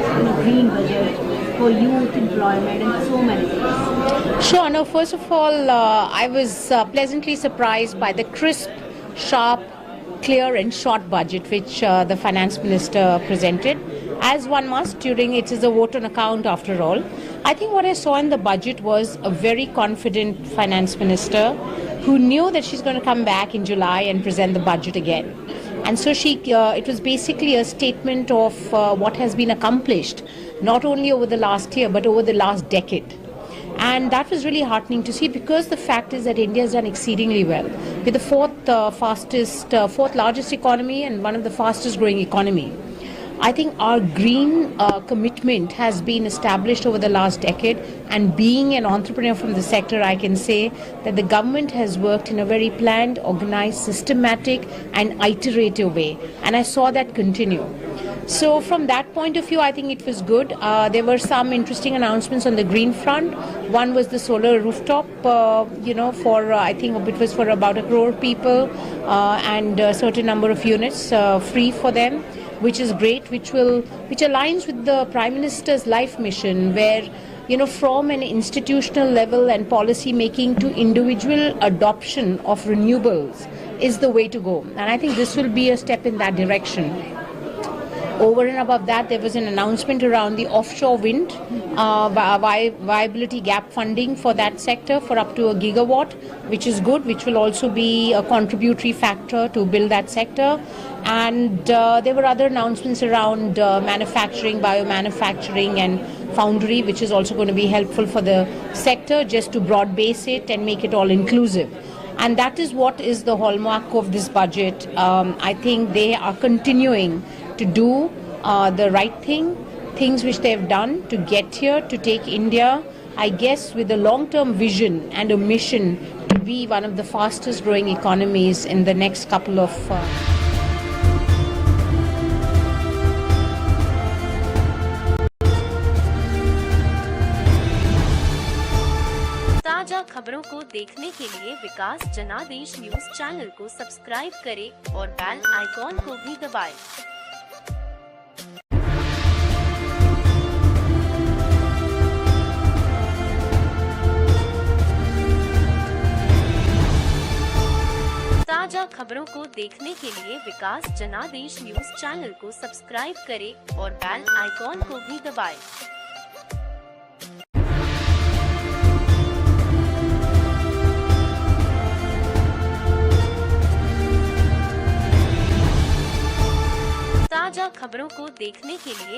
green budget for youth employment and so many things? Sure. No, first of all, I was pleasantly surprised by the crisp, sharp, clear and short budget which the finance minister presented, as one must during it is a vote on account after all. I think what I saw in the budget was a very confident finance minister who knew that she's going to come back in July and present the budget again. And so it was basically a statement of what has been accomplished not only over the last year but over the last decade. And that was really heartening to see, because the fact is that India has done exceedingly well. We're the fourth largest economy and one of the fastest growing economy. I think our green commitment has been established over the last decade, and being an entrepreneur from the sector, I can say that the government has worked in a very planned, organized, systematic and iterative way, and I saw that continue. So from that point of view, I think it was good. There were some interesting announcements on the green front. One was the solar rooftop, for I think it was for about 1 crore people and a certain number of units free for them, which is great, which aligns with the Prime Minister's life mission, where from an institutional level and policy making to individual adoption of renewables is the way to go. And I think this will be a step in that direction. Over and above that, there was an announcement around the offshore wind viability gap funding for that sector for up to 1 gigawatt, which is good, which will also be a contributory factor to build that sector. And there were other announcements around manufacturing, biomanufacturing and foundry, which is also going to be helpful for the sector, just to broad base it and make it all inclusive. And that is what is the hallmark of this budget. I think they are continuing to do the right things which they have done to get here, to take India, I guess, with a long-term vision and a mission to be one of the fastest growing economies in the next couple of ताजा खबरों को देखने के लिए विकास जनादेश news channel को subscribe करें और बेल आइकॉन को भी दबाएं। ताजा खबरों को देखने के लिए विकास जनादेश न्यूज चैनल को सब्सक्राइब करें और बेल आइकॉन को भी दबाएं। ताजा खबरों को देखने के लिए